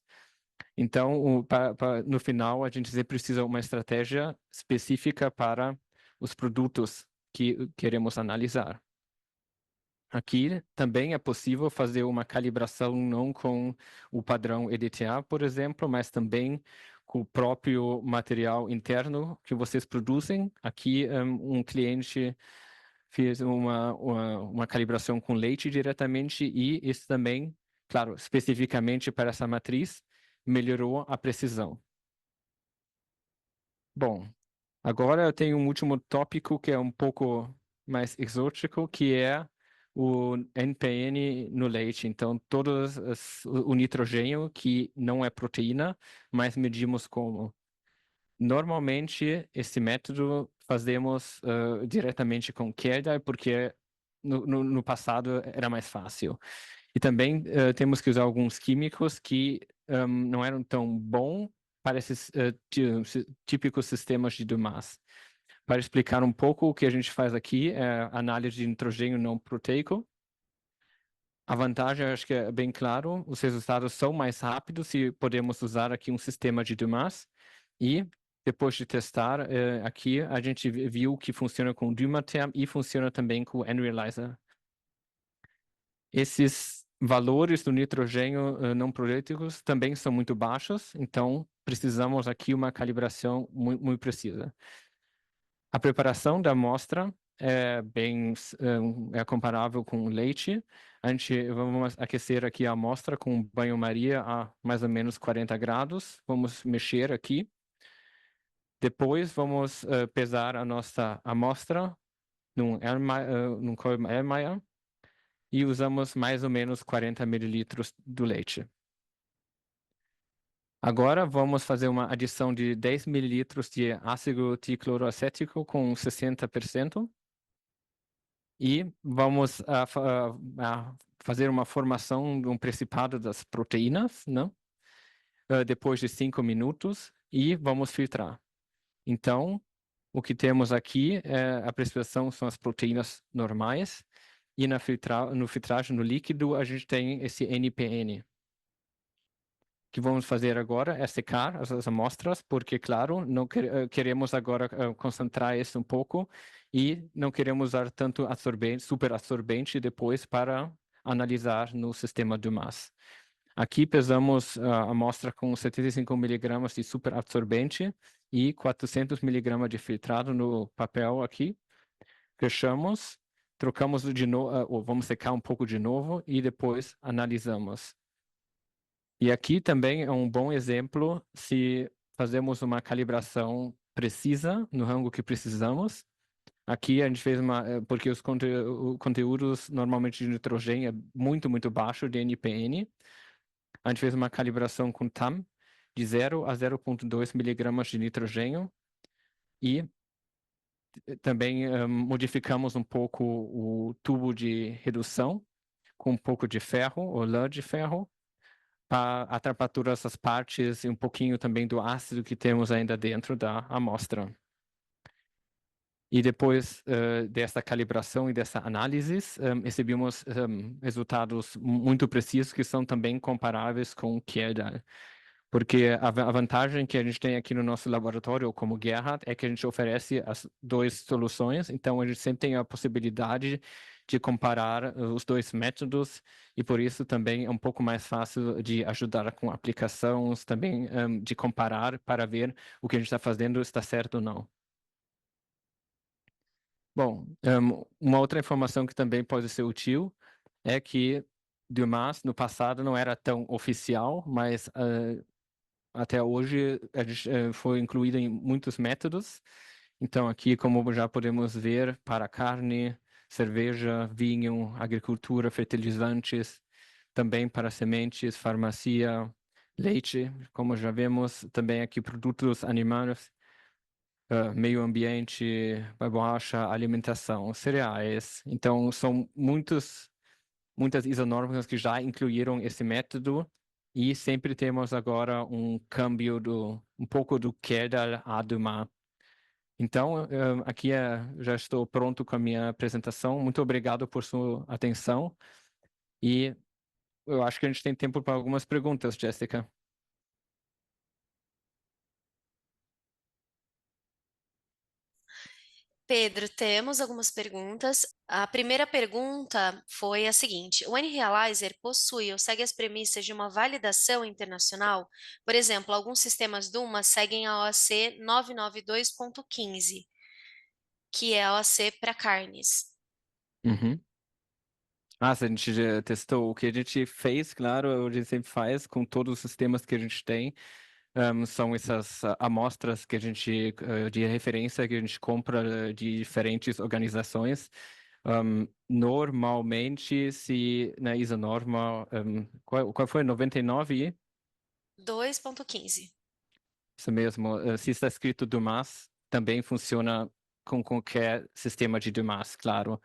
Então, no final, a gente sempre precisa uma estratégia específica para os produtos que queremos analisar. Aqui também é possível fazer uma calibração não com o padrão EDTA, por exemplo, mas também com o próprio material interno que vocês produzem. Aqui um cliente fez uma calibração com leite diretamente e isso também, claro, especificamente para essa matriz, melhorou a precisão. Bom, agora eu tenho um último tópico que é um pouco mais exótico, que é o NPN no leite. Então, o nitrogênio, que não é proteína, mas medimos como. Normalmente, esse método fazemos diretamente com Kerdal, porque no passado era mais fácil. E também temos que usar alguns químicos que não eram tão bons para esses típicos sistemas de Dumas. Para explicar um pouco o que a gente faz aqui, é análise de nitrogênio não proteico. A vantagem, acho que é bem claro, os resultados são mais rápidos se podemos usar aqui um sistema de Dumas. E depois de testar, aqui a gente viu que funciona com o Dumatherm e funciona também com o Enrealizer. Esses valores do nitrogênio não proteicos também são muito baixos, então precisamos aqui uma calibração muito, muito precisa. A preparação da amostra é comparável com leite. Vamos aquecer aqui a amostra com banho-maria a mais ou menos 40 graus. Vamos mexer aqui. Depois vamos pesar a nossa amostra num Kolben Erlenmeyer e usamos mais ou menos 40 mililitros do leite. Agora vamos fazer uma adição de 10 mililitros de ácido tricloroacético com 60% e vamos fazer uma formação de um precipitado das proteínas, né? Depois de 5 minutos e vamos filtrar. Então, o que temos aqui a precipitação são as proteínas normais e no filtragem no líquido a gente tem esse NPN. O que vamos fazer agora é secar as amostras, porque, claro, não queremos agora concentrar isso um pouco e não queremos usar tanto absorvente, superabsorvente depois para analisar no sistema Dumas. Aqui pesamos a amostra com 75 miligramas de superabsorvente e 400 miligramas de filtrado no papel aqui. Fechamos, trocamos de novo, vamos secar um pouco de novo e depois analisamos. E aqui também é um bom exemplo se fazemos uma calibração precisa no rango que precisamos. Aqui a gente fez porque os conteúdos normalmente de nitrogênio é muito, muito baixo de NPN. A gente fez uma calibração com TAM de 0 a 0,2 miligramas de nitrogênio e também modificamos um pouco o tubo de redução com um pouco de ferro, ou lã de ferro. para atrapar todas essas partes e um pouquinho também do ácido que temos ainda dentro da amostra. E depois dessa calibração e dessa análise, recebemos resultados muito precisos que são também comparáveis com o Kjeldahl. Porque a vantagem que a gente tem aqui no nosso laboratório, como Gerhard, é que a gente oferece as duas soluções, então a gente sempre tem a possibilidade de comparar os dois métodos e por isso também é um pouco mais fácil de ajudar com aplicações, também de comparar para ver o que a gente está fazendo está certo ou não. Bom, uma outra informação que também pode ser útil é que Dumas no passado não era tão oficial, mas até hoje a gente foi incluído em muitos métodos. Então aqui, como já podemos ver, para carne, cerveja, vinho, agricultura, fertilizantes, também para sementes, farmácia, leite, como já vemos, também aqui produtos animais, meio ambiente, borracha, alimentação, cereais. Então são muitas isonormas que já incluíram esse método e sempre temos agora um câmbio um pouco do Kjeldahl a Dumas. Então, aqui já estou pronto com a minha apresentação. Muito obrigado por sua atenção e eu acho que a gente tem tempo para algumas perguntas, Jéssica. Pedro, temos algumas perguntas. A primeira pergunta foi a seguinte: o N-Realizer possui ou segue as premissas de uma validação internacional? Por exemplo, alguns sistemas Duma seguem a OAC 992.15, que é a OAC para carnes. Uhum. Ah, se a gente já testou o que a gente fez, claro, a gente sempre faz com todos os sistemas que a gente tem. São essas amostras que a gente, de referência que a gente compra de diferentes organizações. Normalmente, se na isonorma, qual foi? 99? 2.15. Isso mesmo. Se está escrito Dumas, também funciona com qualquer sistema de Dumas, claro.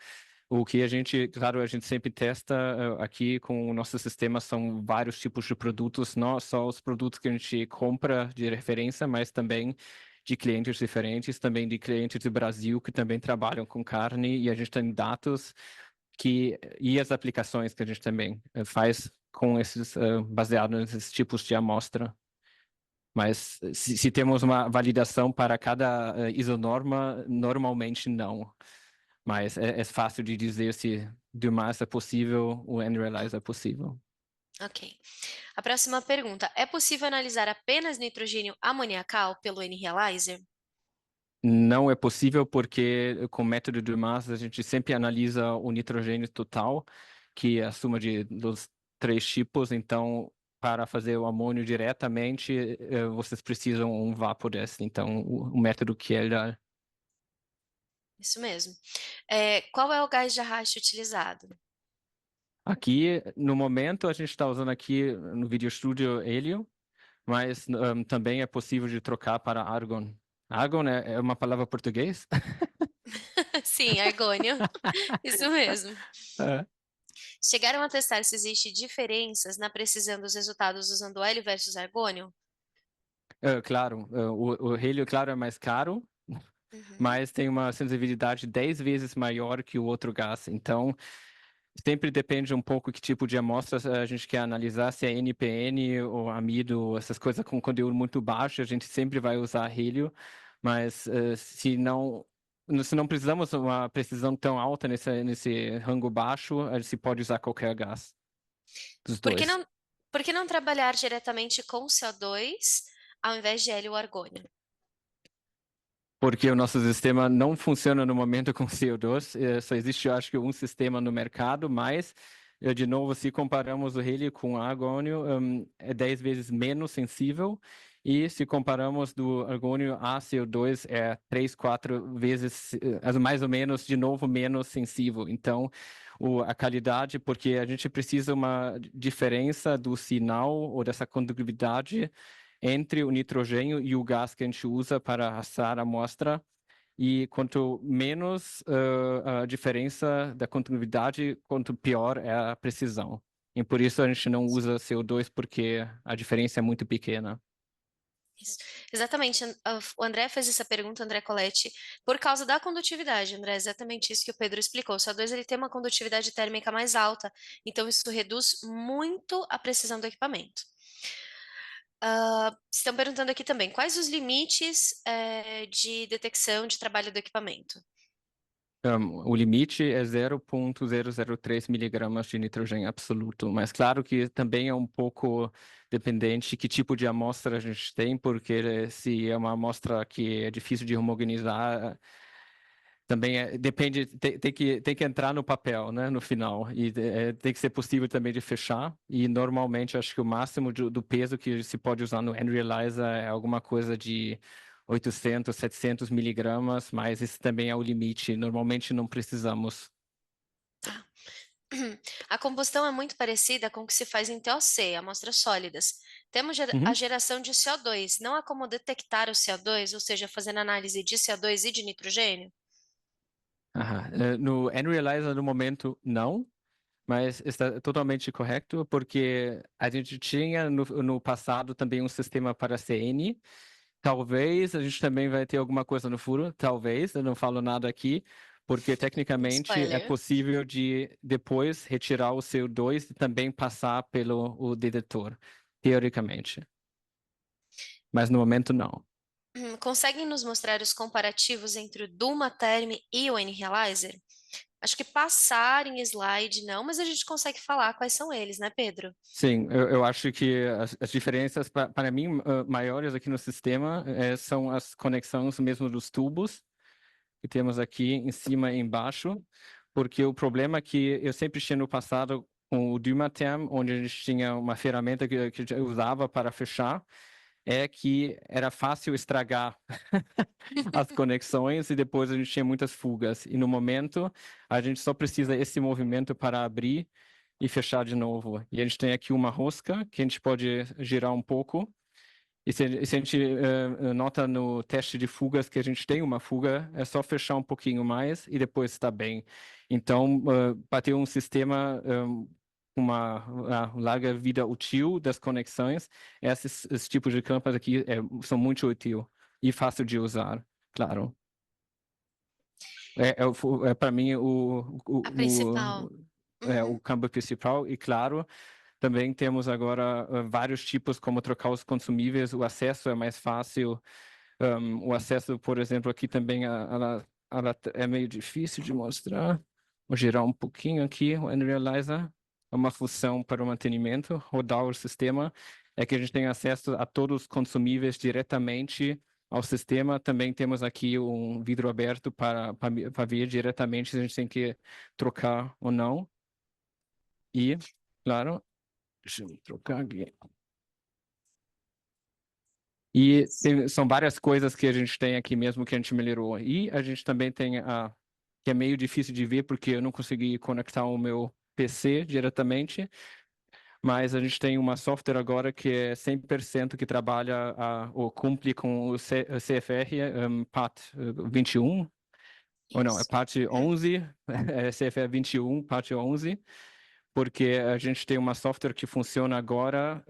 O que a gente, claro, a gente sempre testa aqui com o nosso sistema são vários tipos de produtos, não só os produtos que a gente compra de referência, mas também de clientes diferentes, também de clientes do Brasil que também trabalham com carne e a gente tem dados e as aplicações que a gente também faz com esses baseado nesses tipos de amostra. Mas se temos uma validação para cada isonorma, normalmente não. Mas é fácil de dizer se Dumas é possível, o N-Realize é possível. Ok. A próxima pergunta: é possível analisar apenas nitrogênio amoniacal pelo N-Realizer? Não é possível porque com o método Dumas a gente sempre analisa o nitrogênio total, que é a soma dos três tipos. Então, para fazer o amônio diretamente, vocês precisam um Vaporest. Então, o método Kjeldahl. Isso mesmo. Qual é o gás de arraste utilizado? Aqui, no momento, a gente está usando aqui no Video Studio hélio, mas também é possível de trocar para argon. Argon é uma palavra português? Sim, argônio. Isso mesmo. É. Chegaram a testar se existe diferenças na precisão dos resultados usando hélio versus argônio? Claro, o hélio, claro, é mais caro, Uhum. mas tem uma sensibilidade 10 vezes maior que o outro gás. Então, sempre depende um pouco que tipo de amostras a gente quer analisar, se é NPN ou amido, essas coisas com conteúdo muito baixo, a gente sempre vai usar hélio, mas se não precisamos uma precisão tão alta nesse rango baixo, a gente pode usar qualquer gás dos Por que dois. não, por que não trabalhar diretamente com CO2 ao invés de hélio ou argônio? Porque o nosso sistema não funciona no momento com CO2, só existe, eu acho que, um sistema no mercado, mas, de novo, se comparamos o hélio com o argônio, é 10 vezes menos sensível, e se comparamos do argônio a CO2, é 3, 4 vezes, mais ou menos, de novo, menos sensível. Então, a qualidade, porque a gente precisa uma diferença do sinal ou dessa condutividade entre o nitrogênio e o gás que a gente usa para assar a amostra. E quanto menos a diferença da condutividade, quanto pior é a precisão. E por isso a gente não usa CO2 porque a diferença é muito pequena. Isso. Exatamente. O André fez essa pergunta, André Coletti, por causa da condutividade, André, é exatamente isso que o Pedro explicou. O CO2 ele tem uma condutividade térmica mais alta, então isso reduz muito a precisão do equipamento. Estão perguntando aqui também, quais os limites de detecção de trabalho do equipamento? O limite é 0,003 miligramas de nitrogênio absoluto, mas claro que também é um pouco dependente que tipo de amostra a gente tem, porque se é uma amostra que é difícil de homogeneizar, também depende, tem que entrar no papel, né, no final, e tem que ser possível também de fechar, e normalmente acho que o máximo do peso que se pode usar no Analyzer é alguma coisa de 800, 700 miligramas, mas esse também é o limite, normalmente não precisamos. Tá. A combustão é muito parecida com o que se faz em TOC, amostras sólidas. Temos a Uhum. geração de CO2. Não há como detectar o CO2, ou seja, fazendo análise de CO2 e de nitrogênio? Aham. No Analyzer, no momento, não, mas está totalmente correto, porque a gente tinha no passado também um sistema para CN. Talvez a gente também vai ter alguma coisa no futuro, talvez, eu não falo nada aqui, porque tecnicamente é Spoiler. possível de depois retirar o CO2 e também passar pelo o detetor, teoricamente. Mas no momento não. Conseguem nos mostrar os comparativos entre o Duma Term e o N-Realizer? Acho que passar em slide não, mas a gente consegue falar quais são eles, né, Pedro? Sim, eu acho que as diferenças, para mim, maiores aqui no sistema são as conexões mesmo dos tubos, que temos aqui em cima e embaixo, porque o problema que eu sempre tinha no passado com o Dumatherm, onde a gente tinha uma ferramenta que eu usava para fechar, é que era fácil estragar as conexões e depois a gente tinha muitas fugas. E no momento, a gente só precisa esse movimento para abrir e fechar de novo. E a gente tem aqui uma rosca que a gente pode girar um pouco. E se a gente nota no teste de fugas que a gente tem uma fuga, é só fechar um pouquinho mais e depois está bem. Então, para ter um sistema uma larga vida útil das conexões, esses tipos de campos aqui são muito úteis e fácil de usar, claro. Para mim A principal. o Uhum. campo principal e claro também temos agora vários tipos como trocar os consumíveis, o acesso é mais fácil. O acesso, por exemplo, aqui também ela é meio difícil de mostrar. Vou girar um pouquinho aqui o Unrealizer. É uma função para o mantenimento, rodar o sistema. É que a gente tem acesso a todos os consumíveis diretamente ao sistema. Também temos aqui um vidro aberto para ver diretamente se a gente tem que trocar ou não. E, claro, deixa eu trocar aqui. E são várias coisas que a gente tem aqui mesmo que a gente melhorou. E a gente também tem que é meio difícil de ver porque eu não consegui conectar o meu PC diretamente, mas a gente tem uma software agora que é 100% que trabalha ou cumpre com o CFR PAT 21, ou não, é Isso. parte 11, é CFR 21, parte 11, porque a gente tem uma software que funciona agora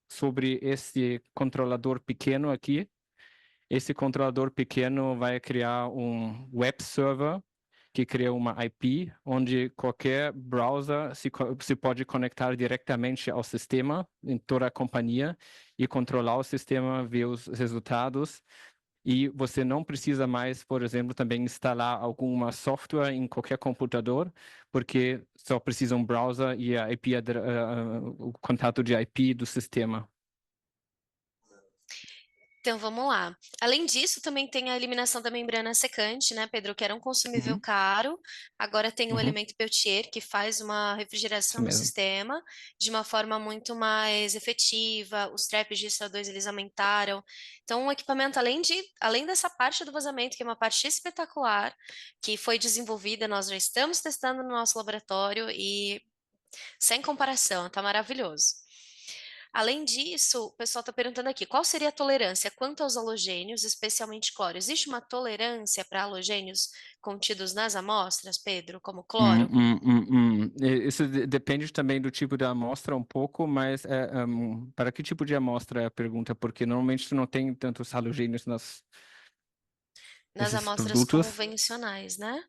sobre esse controlador pequeno aqui. Esse controlador pequeno vai criar um web server que cria uma IP onde qualquer browser se pode conectar diretamente ao sistema em toda a companhia e controlar o sistema, ver os resultados. E você não precisa mais, por exemplo, também instalar alguma software em qualquer computador, porque só precisa um browser e a IP, o contato de IP do sistema. Então vamos lá. Além disso, também tem a eliminação da membrana secante, né, Pedro, que era um consumível Uhum, caro. Agora tem o uhum, elemento Peltier, que faz uma isso refrigeração no mesmo. sistema de uma forma muito mais efetiva. Os traps de CO2 eles aumentaram. Então, o equipamento, além dessa parte do vazamento, que é uma parte espetacular, que foi desenvolvida, nós já estamos testando no nosso laboratório e sem comparação, tá maravilhoso. Além disso, o pessoal está perguntando aqui, qual seria a tolerância quanto aos halogênios, especialmente cloro? Existe uma tolerância para halogênios contidos nas amostras, Pedro, como cloro? Isso depende também do tipo da amostra um pouco, mas para que tipo de amostra é a pergunta? Porque normalmente tu não tem tantos halogênios Nas nesses amostras produtos. convencionais, né?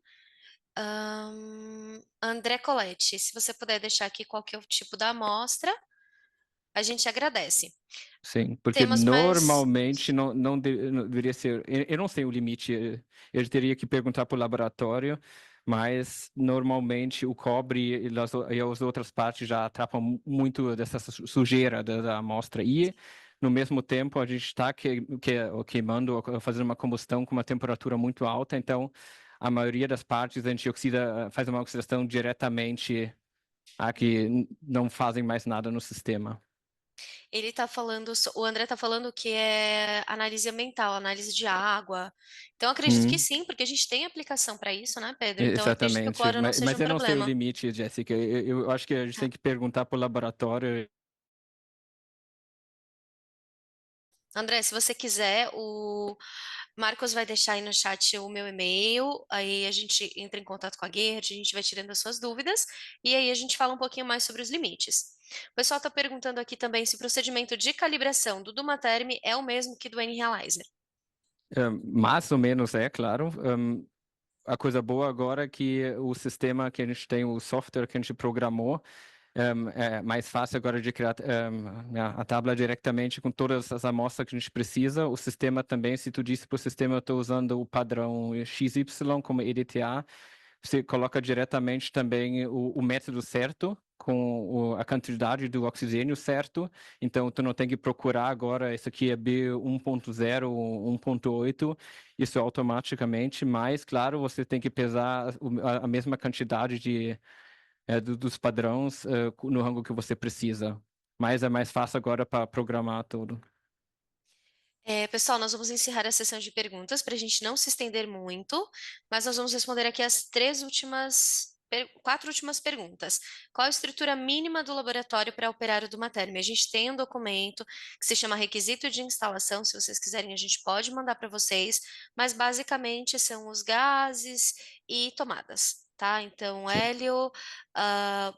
André Coletti, se você puder deixar aqui qual que é o tipo da amostra, a gente agradece. Sim, porque Temos mais. normalmente não deveria ser. Eu não sei o limite, eu teria que perguntar para o laboratório, mas normalmente o cobre e as outras partes já atrapam muito dessa sujeira da amostra. E, no mesmo tempo, a gente está queimando, ou fazendo uma combustão com uma temperatura muito alta, então a maioria das partes a gente faz uma oxidação diretamente a que não fazem mais nada no sistema. Ele está falando, o André está falando que é análise ambiental, análise de água. Então, eu acredito que Hum. sim, porque a gente tem aplicação para isso, né, Pedro? Então, eu acredito que o Exatamente, cloro não seja mas um eu não sei o problema. limite, Jéssica. Eu acho que a gente tem Tá. que perguntar para o laboratório. André, se você quiser, o Marcos vai deixar aí no chat o meu e-mail, aí a gente entra em contato com a Gerd, a gente vai tirando as suas dúvidas, e aí a gente fala um pouquinho mais sobre os limites. O pessoal está perguntando aqui também se o procedimento de calibração do Dumaterm é o mesmo que do N-Realizer. Mais ou menos é, claro. A coisa boa agora é que o sistema que a gente tem, o software que a gente programou, é mais fácil agora de criar a tabela diretamente com todas as amostras que a gente precisa. O sistema também, se tu disse para o sistema, eu estou usando o padrão XY como EDTA, você coloca diretamente também o método certo, com a quantidade do oxigênio certo. Então, tu não tem que procurar agora, isso aqui é B1.0, 1.8, isso automaticamente, mas, claro, você tem que pesar a mesma quantidade dos padrões no rango que você precisa. Mas é mais fácil agora para programar tudo. Pessoal, nós vamos encerrar a sessão de perguntas para a gente não se estender muito, mas nós vamos responder aqui as quatro últimas perguntas. Qual a estrutura mínima do laboratório para operar o Dumaterm? A gente tem um documento que se chama Requisito de Instalação, se vocês quiserem, a gente pode mandar para vocês, mas basicamente são os gases e tomadas. Tá? Então, Sim. hélio,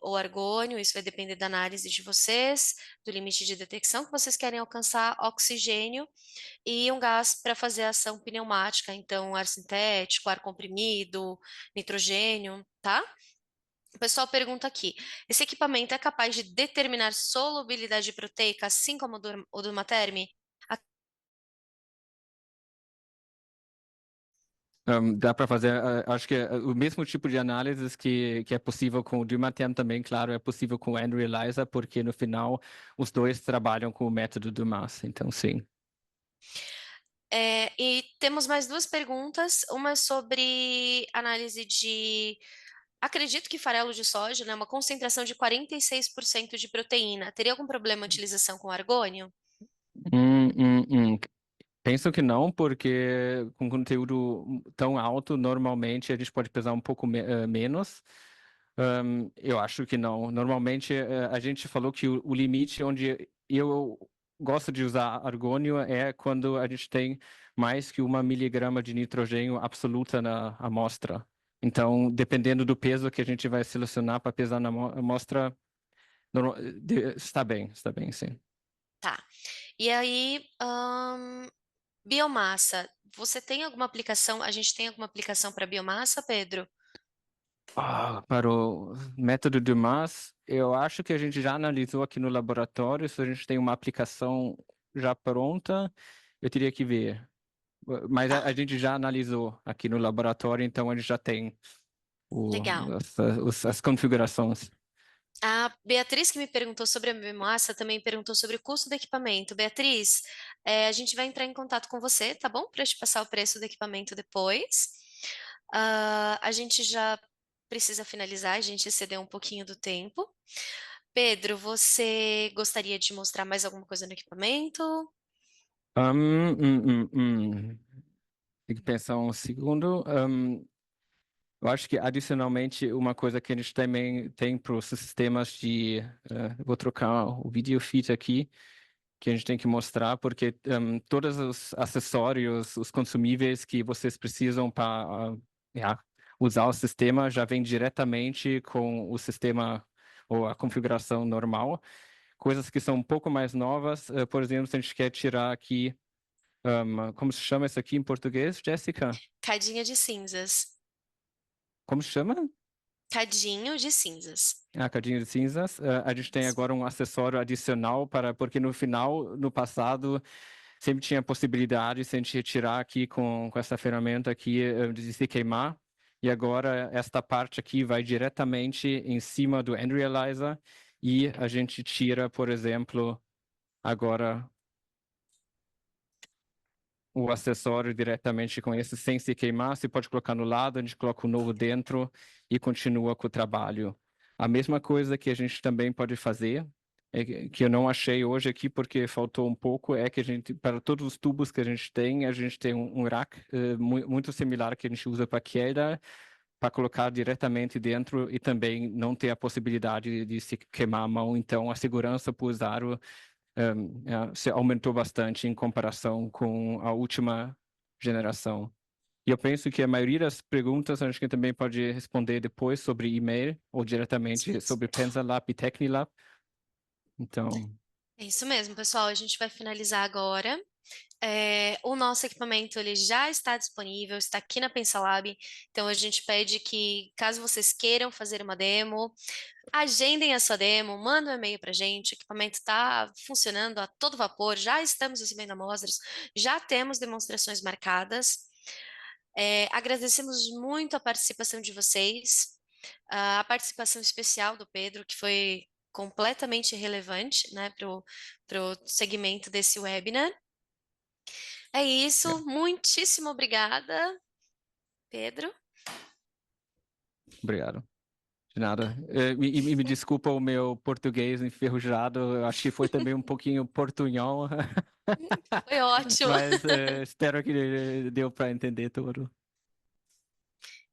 ou argônio, isso vai depender da análise de vocês, do limite de detecção que vocês querem alcançar, oxigênio e um gás para fazer a ação pneumática, então ar sintético, ar comprimido, nitrogênio, tá? O pessoal pergunta aqui: esse equipamento é capaz de determinar solubilidade proteica, assim como o do Materm? Dá para fazer, acho que o mesmo tipo de análises que é possível com o Dumatem também, claro, é possível com o Andrew Eliza, porque no final os dois trabalham com o método Dumas, então sim. E temos mais duas perguntas. Uma é sobre análise de. Acredito que farelo de soja, né? Uma concentração de 46% de proteína. Teria algum problema a utilização com argônio? Hum, hum, hum. Penso que não, porque com conteúdo tão alto, normalmente a gente pode pesar um pouco menos. Eu acho que não. Normalmente a gente falou que o limite onde eu gosto de usar argônio é quando a gente tem mais que 1 miligrama de nitrogênio absoluta na amostra. Então, dependendo do peso que a gente vai selecionar para pesar na amostra, está bem, sim. Tá. E aí, biomassa. Você tem alguma aplicação? A gente tem alguma aplicação para biomassa, Pedro? Para o método Dumas, eu acho que a gente já analisou aqui no laboratório, se a gente tem uma aplicação já pronta, eu teria que ver. Mas Tá, a gente já analisou aqui no laboratório, então a gente já tem o, legal. as configurações. A Beatriz, que me perguntou sobre a biomassa, também perguntou sobre o custo do equipamento. Beatriz, a gente vai entrar em contato com você, tá bom? Para te passar o preço do equipamento depois. A gente já precisa finalizar, a gente excedeu um pouquinho do tempo. Pedro, você gostaria de mostrar mais alguma coisa no equipamento? Hum, hum, hum, hum. Tem que pensar um segundo. Eu acho que, adicionalmente, uma coisa que a gente também tem para os sistemas de... vou trocar o video feed aqui, que a gente tem que mostrar, porque todos os acessórios, os consumíveis que vocês precisam para usar o sistema já vem diretamente com o sistema ou a configuração normal. Coisas que são um pouco mais novas, por exemplo, se a gente quer tirar aqui, como se chama isso aqui em português, Jéssica? Cadinho de cinzas. Como se chama? Cadinho de cinzas. A cadinha de cinzas. A gente tem agora um acessório adicional para, porque no final, no passado, sempre tinha a possibilidade de a gente retirar aqui com essa ferramenta aqui de se queimar. E agora esta parte aqui vai diretamente em cima do Unrealizer e a gente tira, por exemplo, agora o acessório diretamente com esse sem se queimar. Você pode colocar no lado, a gente coloca o novo dentro e continua com o trabalho. A mesma coisa que a gente também pode fazer, que eu não achei hoje aqui porque faltou um pouco, é que a gente, para todos os tubos que a gente tem um rack muito similar que a gente usa para queda, para colocar diretamente dentro e também não ter a possibilidade de se queimar a mão. Então, a segurança para usar se aumentou bastante em comparação com a última geração. E eu penso que a maioria das perguntas a gente também pode responder depois sobre e-mail ou diretamente sobre PensaLab e Tecnilab. Então, É isso mesmo, pessoal. A gente vai finalizar agora. O nosso equipamento ele já está disponível, está aqui na PensaLab. Então a gente pede que, caso vocês queiram fazer uma demo, agendem a sua demo, mandem um e-mail para a gente. O equipamento está funcionando a todo vapor, já estamos recebendo amostras, já temos demonstrações marcadas. Agradecemos muito a participação de vocês, a participação especial do Pedro, que foi completamente relevante, né, para o segmento desse webinar. É é, isso, muitíssimo obrigada, Pedro. obrigado. De nada. Me desculpa o meu português enferrujado, eu acho que foi também um pouquinho portunhol, Foi ótimo. mas espero que deu para entender tudo.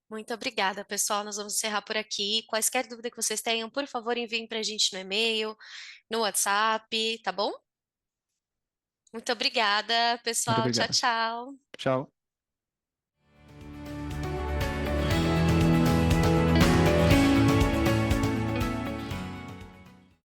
Muito obrigada, pessoal. Nós vamos encerrar por aqui. Quaisquer dúvida que vocês tenham, por favor, enviem para a gente no e-mail, no WhatsApp, tá bom? Muito obrigada, Muito pessoal. Tchau, obrigado. tchau. Tchau.